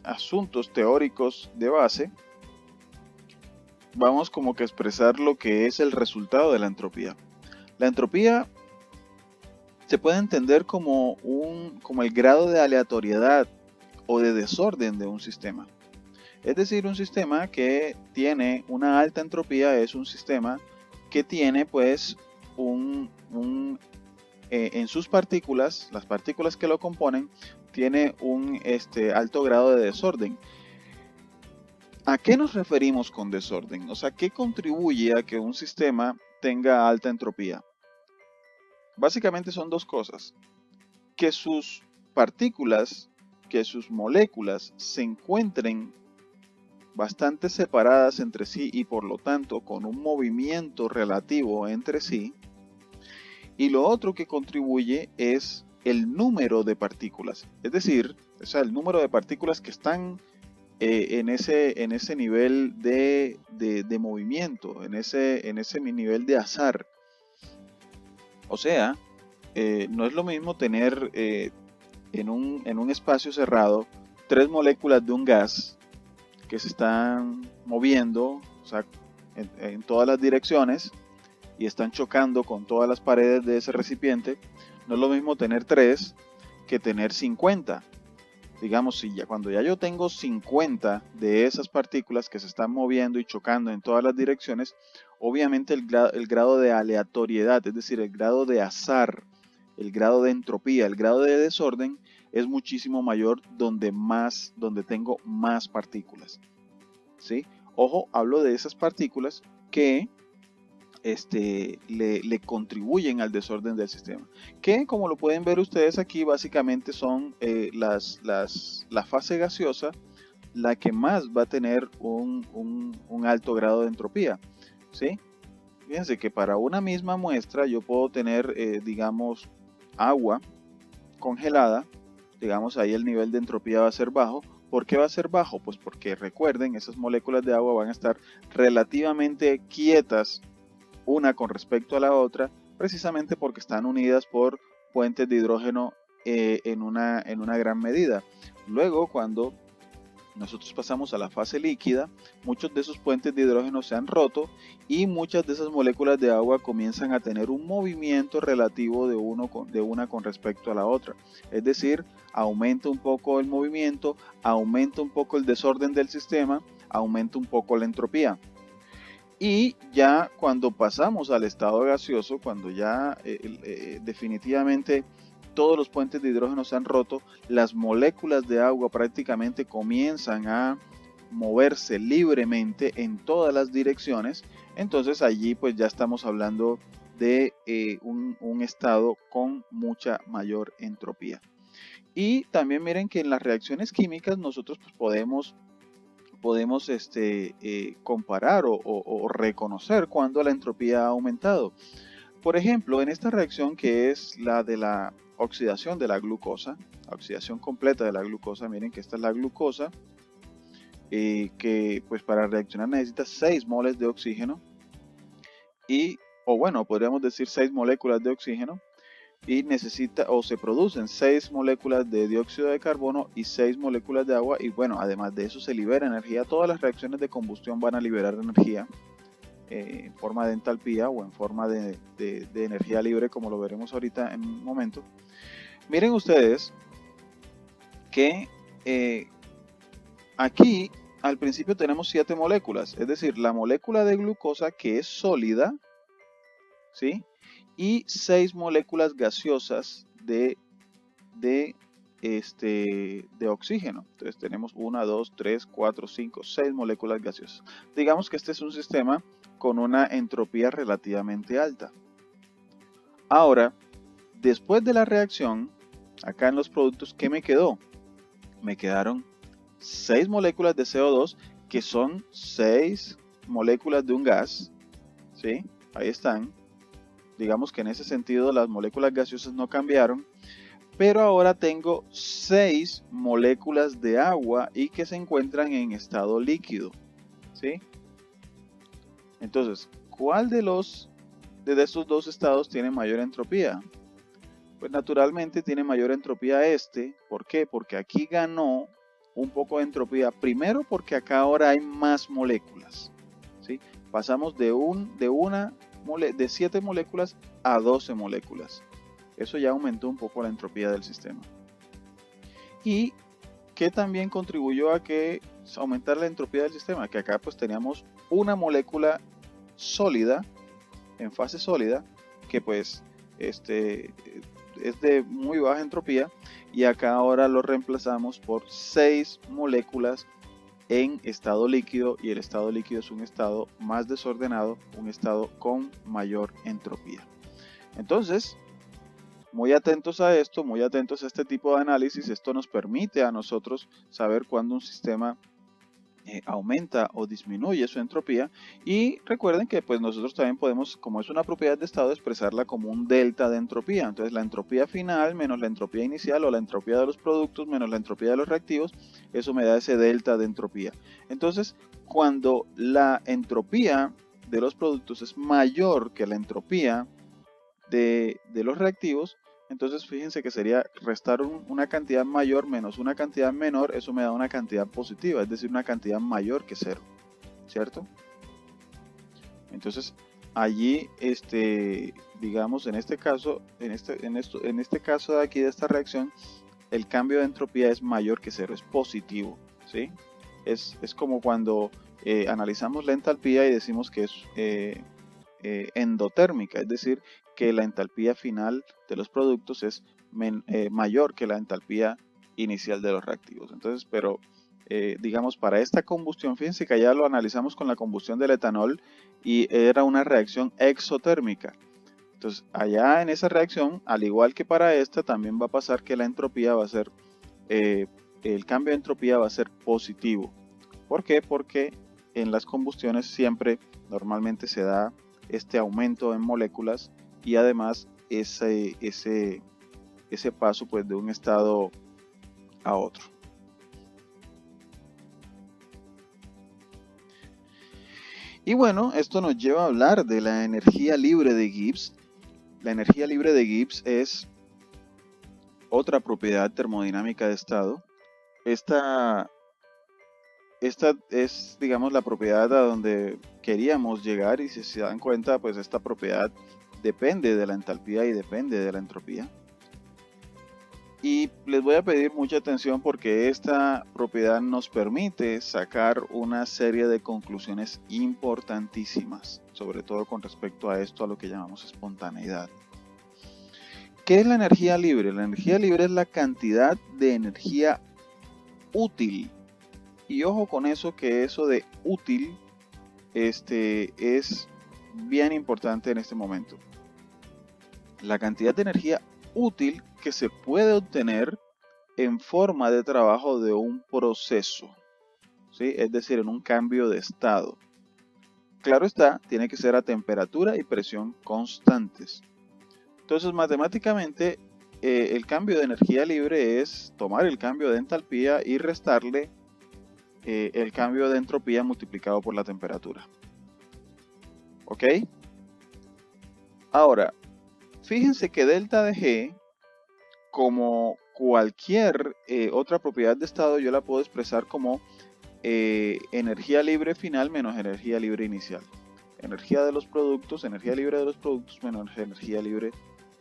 asuntos teóricos de base, vamos como que a expresar lo que es el resultado de la entropía. La entropía se puede entender como el grado de aleatoriedad o de desorden de un sistema. Es decir, un sistema que tiene una alta entropía es un sistema que tiene pues en sus partículas, las partículas que lo componen, tiene un alto grado de desorden. ¿A qué nos referimos con desorden? O sea, ¿qué contribuye a que un sistema tenga alta entropía? Básicamente son dos cosas. Que sus partículas, que sus moléculas se encuentren bastante separadas entre sí y por lo tanto con un movimiento relativo entre sí. Y lo otro que contribuye es el número de partículas, es decir, o sea, el número de partículas que están en ese nivel de movimiento, en ese nivel de azar. O sea, no es lo mismo tener en un espacio cerrado 3 moléculas de un gas que se están moviendo, o sea, en todas las direcciones y están chocando con todas las paredes de ese recipiente. No es lo mismo tener 3 que tener 50. Digamos, cuando ya yo tengo 50 de esas partículas que se están moviendo y chocando en todas las direcciones, obviamente el grado de aleatoriedad, es decir, el grado de azar, el grado de entropía, el grado de desorden es muchísimo mayor donde tengo más partículas, ¿sí? Ojo, hablo de esas partículas que le contribuyen al desorden del sistema, que como lo pueden ver ustedes aquí básicamente son la fase gaseosa la que más va a tener un alto grado de entropía, ¿sí? Fíjense que para una misma muestra yo puedo tener digamos agua congelada, digamos ahí el nivel de entropía va a ser bajo, ¿Por qué va a ser bajo? Pues porque recuerden, esas moléculas de agua van a estar relativamente quietas una con respecto a la otra, precisamente porque están unidas por puentes de hidrógeno en una gran medida. Luego, cuando nosotros pasamos a la fase líquida, muchos de esos puentes de hidrógeno se han roto y muchas de esas moléculas de agua comienzan a tener un movimiento relativo de una con respecto a la otra. Es decir, aumenta un poco el movimiento, aumenta un poco el desorden del sistema, aumenta un poco la entropía. Y ya cuando pasamos al estado gaseoso, cuando ya definitivamente todos los puentes de hidrógeno se han roto, las moléculas de agua prácticamente comienzan a moverse libremente en todas las direcciones. Entonces allí pues ya estamos hablando de un estado con mucha mayor entropía. Y también miren que en las reacciones químicas nosotros pues, podemos comparar o reconocer cuando la entropía ha aumentado. Por ejemplo, en esta reacción que es la de la oxidación de la glucosa, la oxidación completa de la glucosa, miren que esta es la glucosa, que pues para reaccionar necesita 6 moles de oxígeno o bueno, podríamos decir 6 moléculas de oxígeno, y se producen 6 moléculas de dióxido de carbono y 6 moléculas de agua, y bueno, además de eso se libera energía. Todas las reacciones de combustión van a liberar energía en forma de entalpía o en forma de energía libre, como lo veremos ahorita en un momento. Miren ustedes que aquí al principio tenemos 7 moléculas, es decir, la molécula de glucosa que es sólida, ¿sí? Y 6 moléculas gaseosas de oxígeno. Entonces tenemos 1, 2, 3, 4, 5, 6 moléculas gaseosas. Digamos que este es un sistema con una entropía relativamente alta. Ahora, después de la reacción, acá en los productos, ¿qué me quedó? Me quedaron 6 moléculas de CO2, que son 6 moléculas de un gas, ¿sí? Ahí están. Digamos que en ese sentido las moléculas gaseosas no cambiaron, pero ahora tengo 6 moléculas de agua y que se encuentran en estado líquido, ¿sí? Entonces, ¿cuál de estos dos estados tiene mayor entropía? Pues naturalmente tiene mayor entropía ¿por qué? Porque aquí ganó un poco de entropía, primero porque acá ahora hay más moléculas, ¿sí? Pasamos de 7 moléculas a 12 moléculas. Eso ya aumentó un poco la entropía del sistema. Y que también contribuyó a que aumentar la entropía del sistema, que acá pues teníamos una molécula sólida, en fase sólida, que pues es de muy baja entropía, y acá ahora lo reemplazamos por 6 moléculas en estado líquido, y el estado líquido es un estado más desordenado, un estado con mayor entropía. Entonces, muy atentos a esto, muy atentos a este tipo de análisis. Esto nos permite a nosotros saber cuándo un sistema aumenta o disminuye su entropía, y recuerden que pues nosotros también podemos, como es una propiedad de estado, expresarla como un delta de entropía. Entonces la entropía final menos la entropía inicial, o la entropía de los productos menos la entropía de los reactivos, eso me da ese delta de entropía. Entonces cuando la entropía de los productos es mayor que la entropía de los reactivos, entonces fíjense que sería restar una cantidad mayor menos una cantidad menor, eso me da una cantidad positiva, es decir, una cantidad mayor que 0, ¿cierto? Entonces allí, digamos, en este caso, en este caso de aquí de esta reacción, el cambio de entropía es mayor que 0, es positivo, ¿sí? Es como cuando analizamos la entalpía y decimos que es endotérmica, es decir, que la entalpía final de los productos es mayor que la entalpía inicial de los reactivos. Entonces, pero digamos, para esta combustión, fíjense que allá lo analizamos con la combustión del etanol y era una reacción exotérmica. Entonces, allá en esa reacción, al igual que para esta, también va a pasar que la entropía va a ser, el cambio de entropía va a ser positivo. ¿Por qué? Porque en las combustiones siempre normalmente se da este aumento en moléculas, y además ese paso pues de un estado a otro. Y bueno, esto nos lleva a hablar de la energía libre de Gibbs. La energía libre de Gibbs es otra propiedad termodinámica de estado. Esta es, digamos, la propiedad a donde queríamos llegar, y si se dan cuenta, pues esta propiedad depende de la entalpía y depende de la entropía. Y les voy a pedir mucha atención porque esta propiedad nos permite sacar una serie de conclusiones importantísimas, sobre todo con respecto a esto, a lo que llamamos espontaneidad. ¿Qué es la energía libre? La energía libre es la cantidad de energía útil. Y ojo con eso, que eso de útil es bien importante en este momento. La cantidad de energía útil que se puede obtener en forma de trabajo de un proceso, ¿sí? Es decir, en un cambio de estado. Claro está, tiene que ser a temperatura y presión constantes. Entonces, matemáticamente, el cambio de energía libre es tomar el cambio de entalpía y restarle el cambio de entropía multiplicado por la temperatura. ¿Ok? Ahora, fíjense que delta de G, como cualquier otra propiedad de estado, yo la puedo expresar como energía libre final menos energía libre inicial. Energía de los productos, energía libre de los productos menos energía libre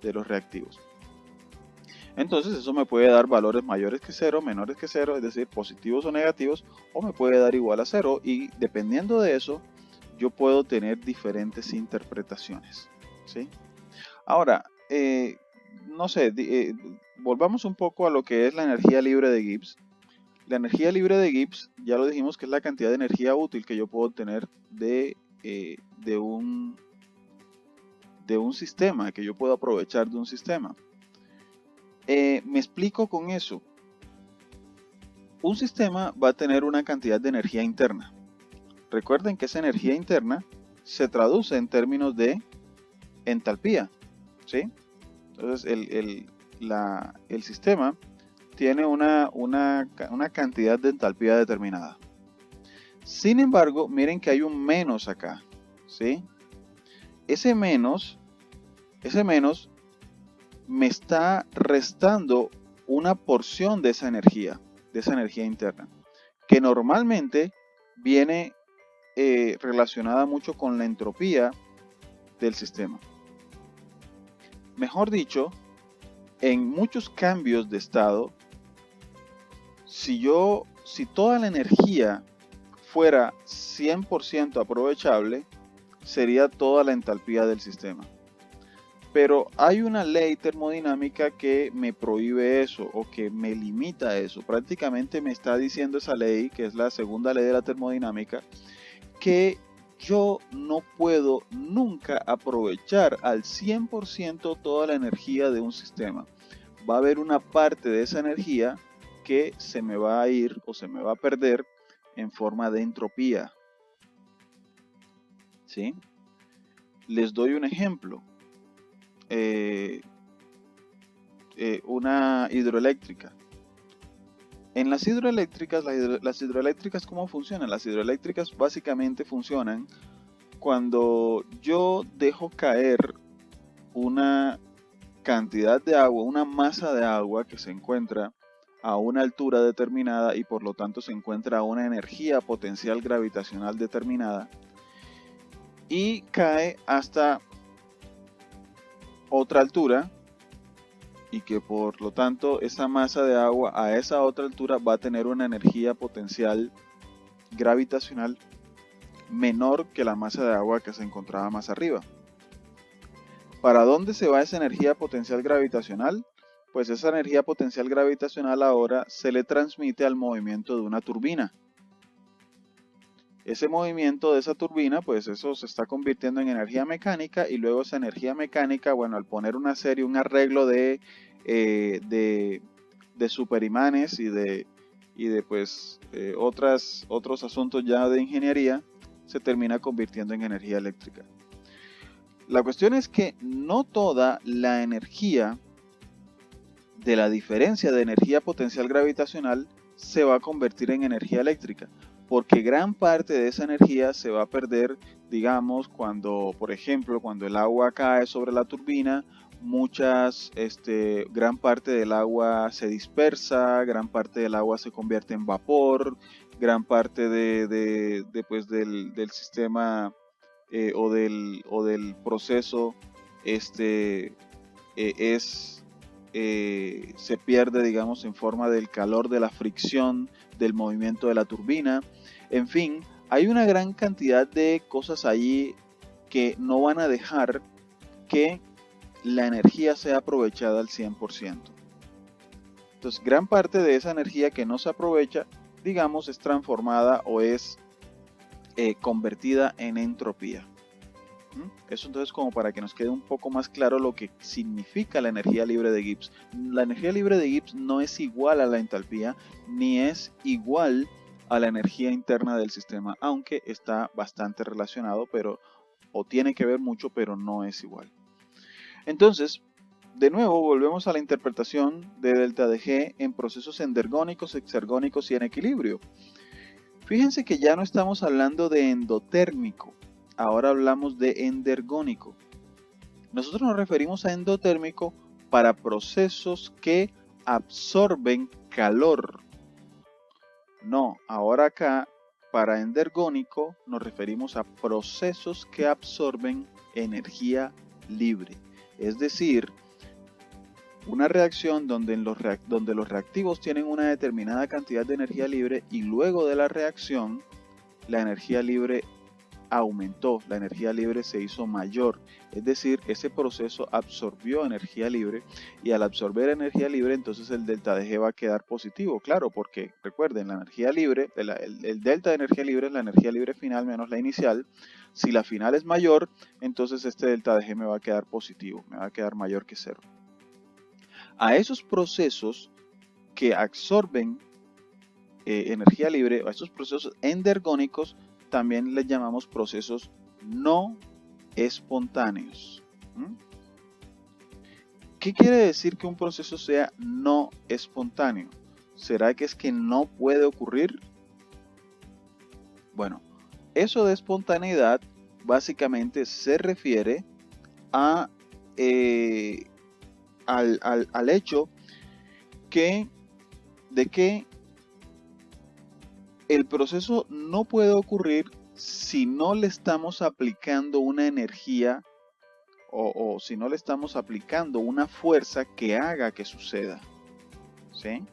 de los reactivos. Entonces eso me puede dar valores mayores que 0, menores que 0, es decir, positivos o negativos, o me puede dar igual a 0, y dependiendo de eso, yo puedo tener diferentes interpretaciones, ¿sí? Ahora, no sé, volvamos un poco a lo que es la energía libre de Gibbs. La energía libre de Gibbs, ya lo dijimos, que es la cantidad de energía útil que yo puedo obtener de un sistema, que yo puedo aprovechar de un sistema. Me explico con eso. Un sistema va a tener una cantidad de energía interna. Recuerden que esa energía interna se traduce en términos de entalpía, ¿sí? Entonces el sistema tiene una cantidad de entalpía determinada. Sin embargo, miren que hay un menos acá, ¿sí? Ese menos me está restando una porción de esa energía interna, que normalmente viene relacionada mucho con la entropía del sistema. Mejor dicho, en muchos cambios de estado, si toda la energía fuera 100% aprovechable, sería toda la entalpía del sistema. Pero hay una ley termodinámica que me prohíbe eso, o que me limita eso. Prácticamente me está diciendo esa ley, que es la segunda ley de la termodinámica, que yo no puedo nunca aprovechar al 100% toda la energía de un sistema. Va a haber una parte de esa energía que se me va a ir o se me va a perder en forma de entropía, ¿sí? Les doy un ejemplo. Una hidroeléctrica. En las hidroeléctricas, ¿cómo funcionan? Las hidroeléctricas básicamente funcionan cuando yo dejo caer una cantidad de agua, una masa de agua que se encuentra a una altura determinada y por lo tanto se encuentra a una energía potencial gravitacional determinada, y cae hasta otra altura, y que por lo tanto esa masa de agua a esa otra altura va a tener una energía potencial gravitacional menor que la masa de agua que se encontraba más arriba. ¿Para dónde se va esa energía potencial gravitacional? Pues esa energía potencial gravitacional ahora se le transmite al movimiento de una turbina. Ese movimiento de esa turbina, pues eso se está convirtiendo en energía mecánica, y luego esa energía mecánica, bueno, al poner un arreglo de superimanes y de pues otros asuntos ya de ingeniería, se termina convirtiendo en energía eléctrica. La cuestión es que no toda la energía de la diferencia de energía potencial gravitacional se va a convertir en energía eléctrica. porque gran parte de esa energía se va a perder, digamos, cuando, por ejemplo, cuando el agua cae sobre la turbina, gran parte del agua se dispersa, gran parte del agua se convierte en vapor, gran parte pues, del sistema o del proceso es se pierde, digamos, en forma del calor de la fricción del movimiento de la turbina. En fin, hay una gran cantidad de cosas allí que no van a dejar que la energía sea aprovechada al 100%. Entonces, gran parte de esa energía que no se aprovecha, digamos, es transformada o es convertida en entropía. Eso entonces como para que nos quede un poco más claro lo que significa la energía libre de Gibbs. La energía libre de Gibbs no es igual a la entalpía ni es igual a la energía interna del sistema, aunque está bastante relacionado, o tiene que ver mucho, pero no es igual. Entonces, de nuevo, volvemos a la interpretación de delta de G en procesos endergónicos, exergónicos y en equilibrio. Fíjense que ya no estamos hablando de endotérmico, ahora hablamos de endergónico. Nosotros nos referimos a endotérmico para procesos que absorben calor. No, ahora acá para endergónico nos referimos a procesos que absorben energía libre. Es decir, una reacción donde los reactivos tienen una determinada cantidad de energía libre y luego de la reacción la energía libre aumentó, la energía libre se hizo mayor, es decir, ese proceso absorbió energía libre y al absorber energía libre entonces el delta de G va a quedar positivo, claro, porque recuerden, la energía libre, el delta de energía libre es la energía libre final menos la inicial. Si la final es mayor, entonces este delta de G me va a quedar positivo, me va a quedar mayor que cero. A esos procesos que absorben energía libre, a estos procesos endergónicos, también les llamamos procesos no espontáneos. ¿Qué quiere decir que un proceso sea no espontáneo? ¿Será que es que no puede ocurrir? Bueno, eso de espontaneidad básicamente se refiere a, al hecho de que el proceso no puede ocurrir si no le estamos aplicando una energía o si no le estamos aplicando una fuerza que haga que suceda. ¿Sí?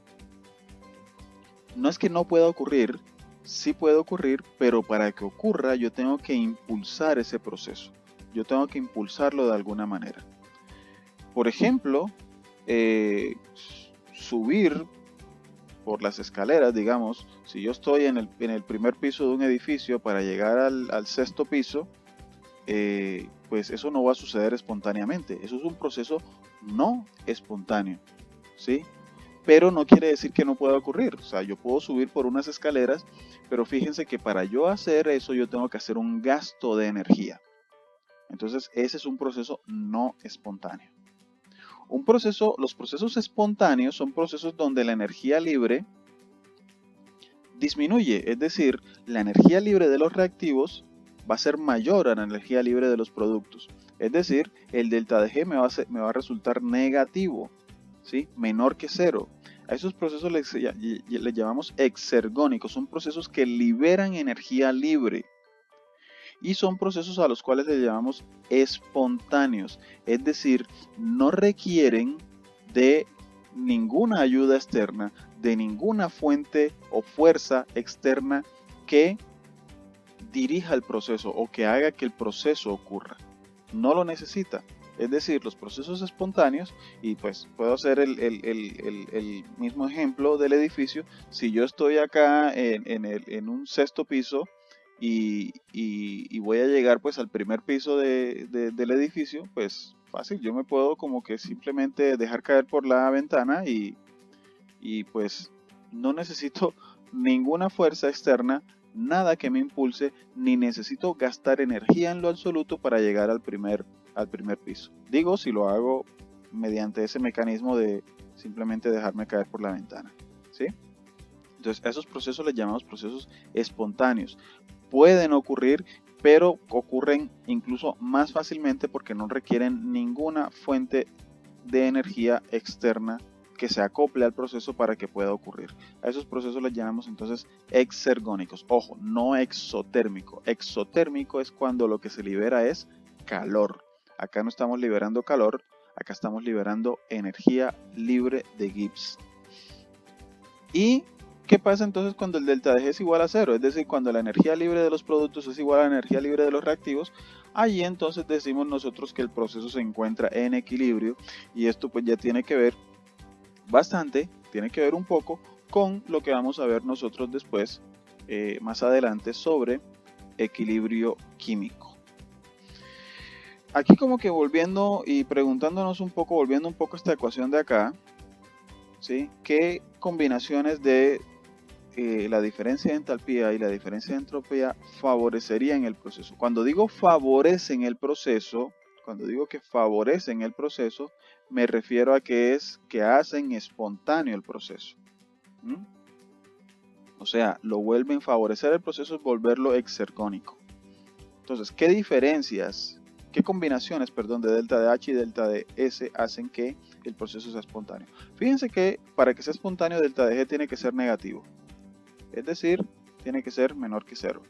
No es que no pueda ocurrir, sí puede ocurrir, pero para que ocurra yo tengo que impulsar ese proceso. Yo tengo que impulsarlo de alguna manera. Por ejemplo, subir por las escaleras, digamos, si yo estoy en el primer piso de un edificio para llegar al sexto piso, pues eso no va a suceder espontáneamente. Eso es un proceso no espontáneo, ¿sí? Pero no quiere decir que no pueda ocurrir. O sea, yo puedo subir por unas escaleras, pero fíjense que para yo hacer eso yo tengo que hacer un gasto de energía. Entonces ese es un proceso no espontáneo. Los procesos espontáneos son procesos donde la energía libre disminuye, es decir, la energía libre de los reactivos va a ser mayor a la energía libre de los productos. Es decir, el delta de G me va a resultar negativo, ¿sí? Menor que cero. A esos procesos les llamamos exergónicos, son procesos que liberan energía libre. Y son procesos a los cuales les llamamos espontáneos, es decir, no requieren de ninguna ayuda externa, de ninguna fuente o fuerza externa que dirija el proceso o que haga que el proceso ocurra. No lo necesita. Es decir, los procesos espontáneos, y pues puedo hacer el mismo ejemplo del edificio. Si yo estoy acá en un sexto piso y voy a llegar pues al primer piso del edificio, pues fácil, yo me puedo como que simplemente dejar caer por la ventana y pues no necesito ninguna fuerza externa, nada que me impulse, ni necesito gastar energía en lo absoluto para llegar al primer piso. Digo, si lo hago mediante ese mecanismo de simplemente dejarme caer por la ventana, ¿sí? Entonces, a esos procesos les llamamos procesos espontáneos. Pueden ocurrir, pero ocurren incluso más fácilmente porque no requieren ninguna fuente de energía externa que se acople al proceso para que pueda ocurrir. A esos procesos les llamamos entonces exergónicos. Ojo, no exotérmico. Exotérmico es cuando lo que se libera es calor. Acá no estamos liberando calor, acá estamos liberando energía libre de Gibbs. ¿Y qué pasa entonces cuando el delta de G es igual a cero? Es decir, cuando la energía libre de los productos es igual a la energía libre de los reactivos. Allí entonces decimos nosotros que el proceso se encuentra en equilibrio, y esto pues ya tiene que ver bastante, tiene que ver un poco con lo que vamos a ver nosotros después, más adelante, sobre equilibrio químico. Aquí como que volviendo y preguntándonos un poco, volviendo un poco a esta ecuación de acá, ¿sí? ¿Qué combinaciones de la diferencia de entalpía y la diferencia de entropía favorecerían el proceso? Cuando digo favorecen el proceso, cuando digo que favorecen el proceso, me refiero a que hacen espontáneo el proceso. O sea, lo vuelven favorecer el proceso es volverlo exergónico. Entonces, ¿qué diferencias, qué combinaciones, perdón, de delta de H y delta de S hacen que el proceso sea espontáneo? Fíjense que para que sea espontáneo, delta de G tiene que ser negativo. Es decir, tiene que ser menor que 0.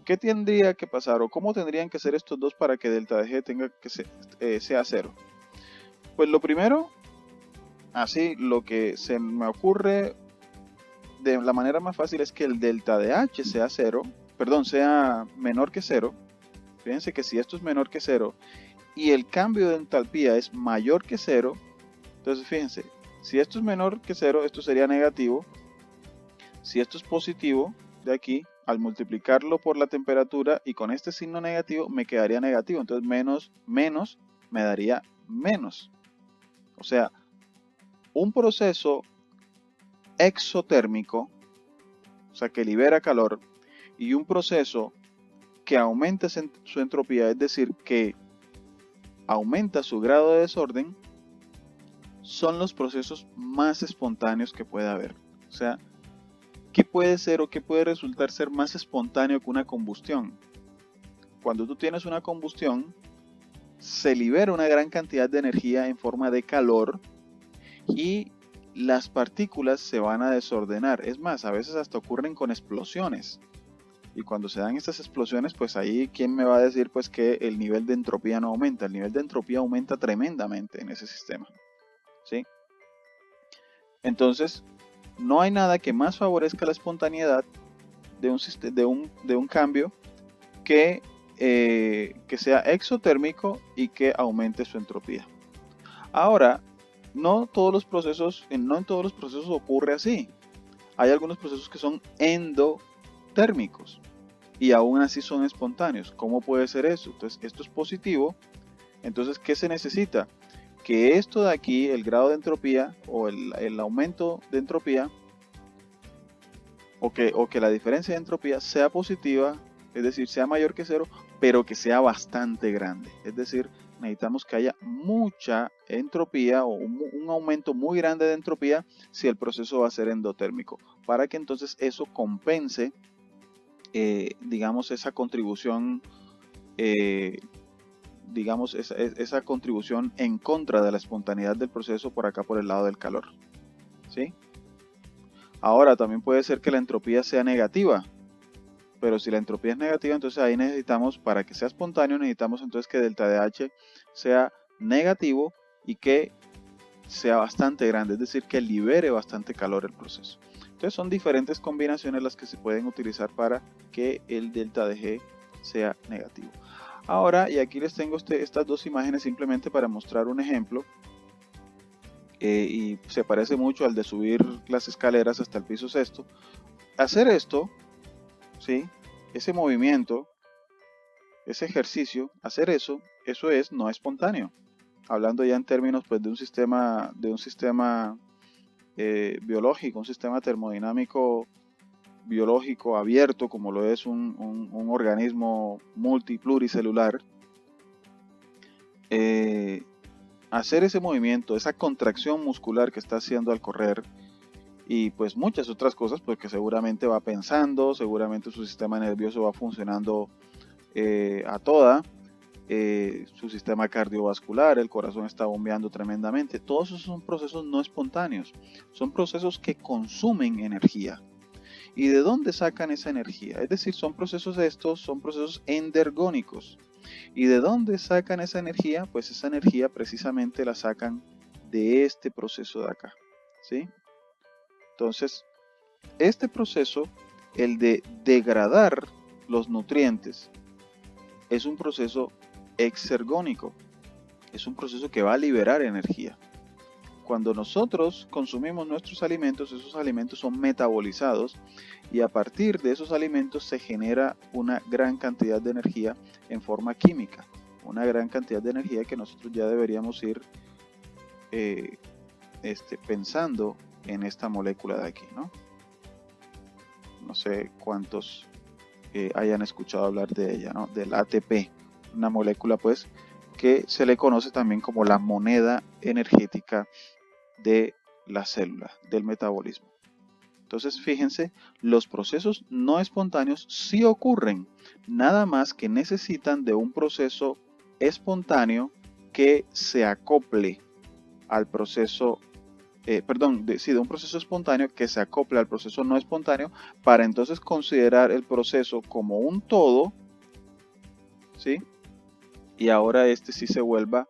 ¿Qué tendría que pasar o cómo tendrían que ser estos dos para que delta de G tenga que sea 0? Pues lo primero, así lo que se me ocurre de la manera más fácil es que el delta de H sea 0, perdón, sea menor que 0. Fíjense que si esto es menor que 0 y el cambio de entalpía es mayor que 0, entonces fíjense, si esto es menor que 0, esto sería negativo. Si esto es positivo, de aquí, al multiplicarlo por la temperatura y con este signo negativo, me quedaría negativo. Entonces menos me daría menos. O sea, un proceso exotérmico, o sea, que libera calor, y un proceso que aumenta su entropía, es decir, que aumenta su grado de desorden, son los procesos más espontáneos que puede haber. O sea, ¿qué puede ser o qué puede resultar ser más espontáneo que una combustión? Cuando tú tienes una combustión, se libera una gran cantidad de energía en forma de calor y las partículas se van a desordenar. Es más, a veces hasta ocurren con explosiones. Y cuando se dan estas explosiones, pues ahí, ¿quién me va a decir pues que el nivel de entropía no aumenta? El nivel de entropía aumenta tremendamente en ese sistema, ¿sí? Entonces, no hay nada que más favorezca la espontaneidad de un cambio que sea exotérmico y que aumente su entropía. Ahora, no en todos los procesos ocurre así. Hay algunos procesos que son endotérmicos y aún así son espontáneos. ¿Cómo puede ser eso? Entonces, esto es positivo. Entonces, ¿qué se necesita? Que esto de aquí, el grado de entropía o el aumento de entropía, o que la diferencia de entropía sea positiva, es decir, sea mayor que 0, pero que sea bastante grande. Es decir, necesitamos que haya mucha entropía o un aumento muy grande de entropía si el proceso va a ser endotérmico, para que entonces eso compense, digamos, esa contribución, esa contribución en contra de la espontaneidad del proceso por acá por el lado del calor, ¿sí? Ahora, también puede ser que la entropía sea negativa, pero si la entropía es negativa, entonces ahí necesitamos, para que sea espontáneo, necesitamos entonces que delta de H sea negativo y que sea bastante grande, es decir, que libere bastante calor el proceso. Entonces son diferentes combinaciones las que se pueden utilizar para que el delta de G sea negativo. Ahora, y aquí les tengo estas dos imágenes simplemente para mostrar un ejemplo. Y se parece mucho al de subir las escaleras hasta el piso sexto. Hacer esto, ¿sí? Ese movimiento, ese ejercicio, hacer eso es no espontáneo. Hablando ya en términos pues, de un sistema biológico, un sistema termodinámico biológico abierto, como lo es un organismo multipluricelular. Hacer ese movimiento, esa contracción muscular que está haciendo al correr, y pues muchas otras cosas, porque seguramente va pensando, seguramente su sistema nervioso va funcionando a toda, su sistema cardiovascular, el corazón está bombeando tremendamente. Todos esos son procesos no espontáneos, son procesos que consumen energía. ¿Y de dónde sacan esa energía? Es decir, son procesos endergónicos. ¿Y de dónde sacan esa energía? Pues esa energía precisamente la sacan de este proceso de acá, ¿sí? Entonces, este proceso, el de degradar los nutrientes, es un proceso exergónico, es un proceso que va a liberar energía. Cuando nosotros consumimos nuestros alimentos, esos alimentos son metabolizados y a partir de esos alimentos se genera una gran cantidad de energía en forma química, una gran cantidad de energía que nosotros ya deberíamos ir pensando en esta molécula de aquí, ¿no? No sé cuántos hayan escuchado hablar de ella, ¿no? Del ATP, una molécula pues que se le conoce también como la moneda energética de la célula, del metabolismo. Entonces, fíjense, los procesos no espontáneos sí ocurren, nada más que necesitan de un proceso espontáneo que se acople al proceso, de un proceso espontáneo que se acople al proceso no espontáneo para entonces considerar el proceso como un todo, ¿sí? Y ahora este sí se vuelva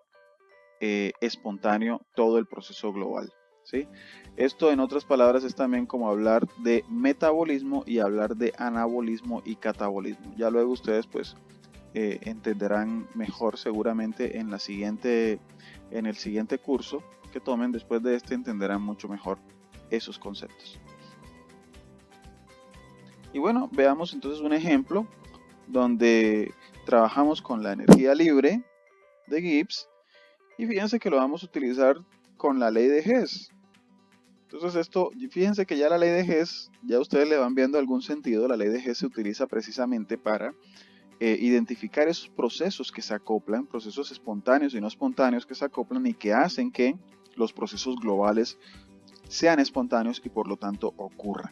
espontáneo todo el proceso global, ¿sí? Esto en otras palabras es también como hablar de metabolismo y hablar de anabolismo y catabolismo. Ya luego ustedes pues entenderán mejor seguramente en el siguiente curso que tomen después de este, entenderán mucho mejor esos conceptos. Y bueno, veamos entonces un ejemplo donde trabajamos con la energía libre de Gibbs. Y fíjense que lo vamos a utilizar con la ley de Hess. Entonces fíjense que ya la ley de Hess, ya ustedes le van viendo algún sentido. La ley de Hess se utiliza precisamente para identificar esos procesos que se acoplan, procesos espontáneos y no espontáneos que se acoplan y que hacen que los procesos globales sean espontáneos y por lo tanto ocurran.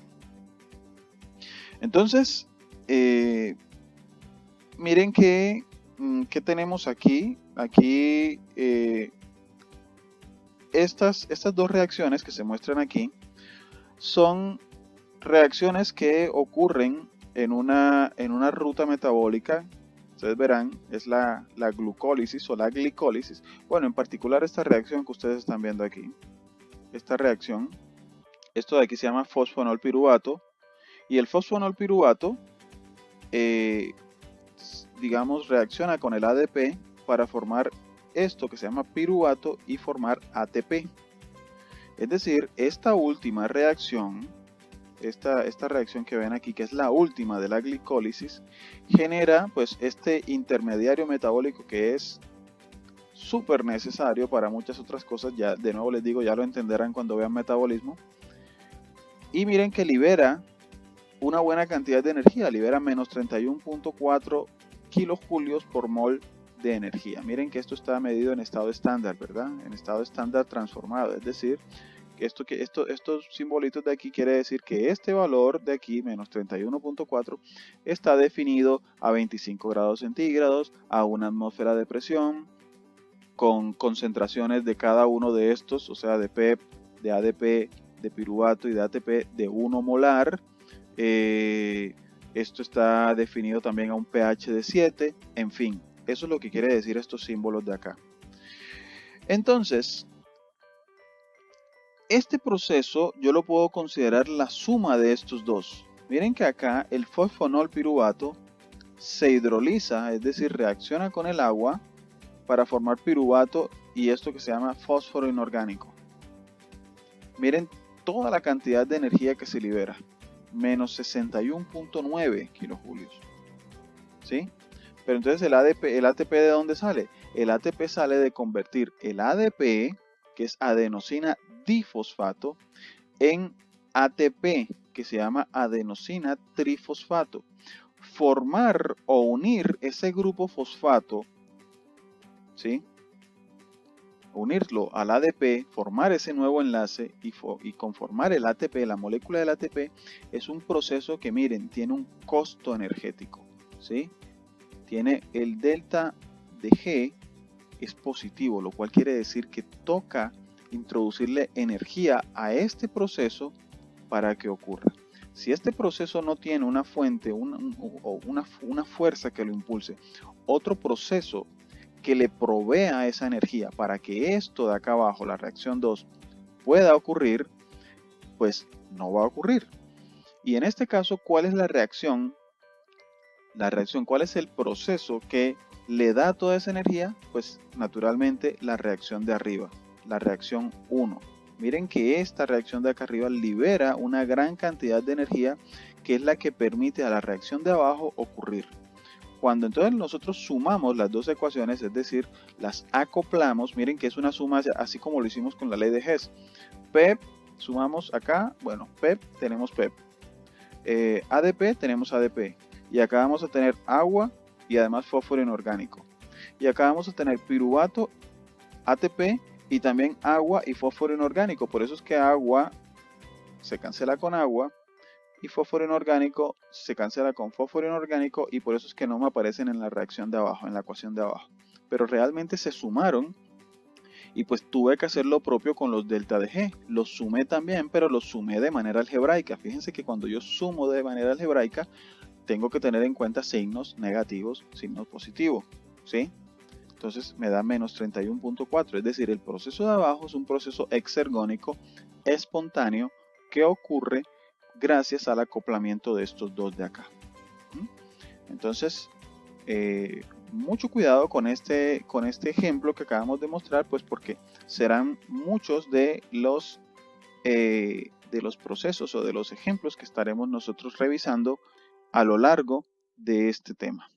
Entonces, miren que tenemos aquí. Aquí estas dos reacciones que se muestran aquí son reacciones que ocurren en una ruta metabólica. Ustedes verán, es la glucólisis o la glicólisis. Bueno, en particular esta reacción que ustedes están viendo aquí. Esta reacción, esto de aquí se llama fosfonolpiruvato. Y el fosfonolpiruvato, digamos, reacciona con el ADP para formar esto que se llama piruvato y formar ATP. Es decir, esta última reacción, esta reacción que ven aquí, que es la última de la glicólisis, genera pues este intermediario metabólico que es súper necesario para muchas otras cosas. Ya de nuevo les digo, ya lo entenderán cuando vean metabolismo. Y miren que libera una buena cantidad de energía, libera menos 31.4 kilojulios por mol de energía. Miren que esto está medido en estado estándar, ¿verdad? En estado estándar transformado, es decir, que estos simbolitos de aquí quiere decir que este valor de aquí, menos 31.4, está definido a 25 grados centígrados, a una atmósfera de presión, con concentraciones de cada uno de estos, o sea, de PEP, de ADP, de piruvato y de ATP de 1 molar. Esto está definido también a un pH de 7, en fin, eso es lo que quiere decir estos símbolos de acá. Entonces, este proceso yo lo puedo considerar la suma de estos dos. Miren que acá el fosfonolpiruvato se hidroliza, es decir, reacciona con el agua para formar piruvato y esto que se llama fósforo inorgánico. Miren toda la cantidad de energía que se libera, menos 61.9 kilojulios, ¿sí? Pero entonces el ATP ¿de dónde sale? El ATP sale de convertir el ADP, que es adenosina difosfato, en ATP, que se llama adenosina trifosfato. Formar o unir ese grupo fosfato, ¿sí? unirlo al ADP, formar ese nuevo enlace y conformar el ATP, la molécula del ATP, es un proceso que, miren, tiene un costo energético, ¿sí? Tiene el delta de G es positivo, lo cual quiere decir que toca introducirle energía a este proceso para que ocurra. Si este proceso no tiene una fuente o una fuerza que lo impulse, otro proceso que le provea esa energía para que esto de acá abajo, la reacción 2, pueda ocurrir, pues no va a ocurrir. Y en este caso, ¿cuál es la reacción? ¿Cuál es el proceso que le da toda esa energía? Pues naturalmente la reacción de arriba, la reacción 1. Miren que esta reacción de acá arriba libera una gran cantidad de energía que es la que permite a la reacción de abajo ocurrir. Cuando entonces nosotros sumamos las dos ecuaciones, es decir, las acoplamos, miren que es una suma así como lo hicimos con la ley de Hess. PEP, sumamos acá, bueno, PEP, tenemos PEP. ADP, tenemos ADP. Y acá vamos a tener agua y además fósforo inorgánico. Y acá vamos a tener piruvato, ATP y también agua y fósforo inorgánico. Por eso es que agua se cancela con agua y fósforo inorgánico se cancela con fósforo inorgánico, y por eso es que no me aparecen en la reacción de abajo, en la ecuación de abajo. Pero realmente se sumaron y pues tuve que hacer lo propio con los delta de G. Los sumé también, pero los sumé de manera algebraica. Fíjense que cuando yo sumo de manera algebraica, tengo que tener en cuenta signos negativos, signos positivos, ¿sí? Entonces me da menos 31.4, es decir, el proceso de abajo es un proceso exergónico espontáneo que ocurre gracias al acoplamiento de estos dos de acá. Entonces, mucho cuidado con este ejemplo que acabamos de mostrar, pues porque serán muchos de los procesos o de los ejemplos que estaremos nosotros revisando a lo largo de este tema.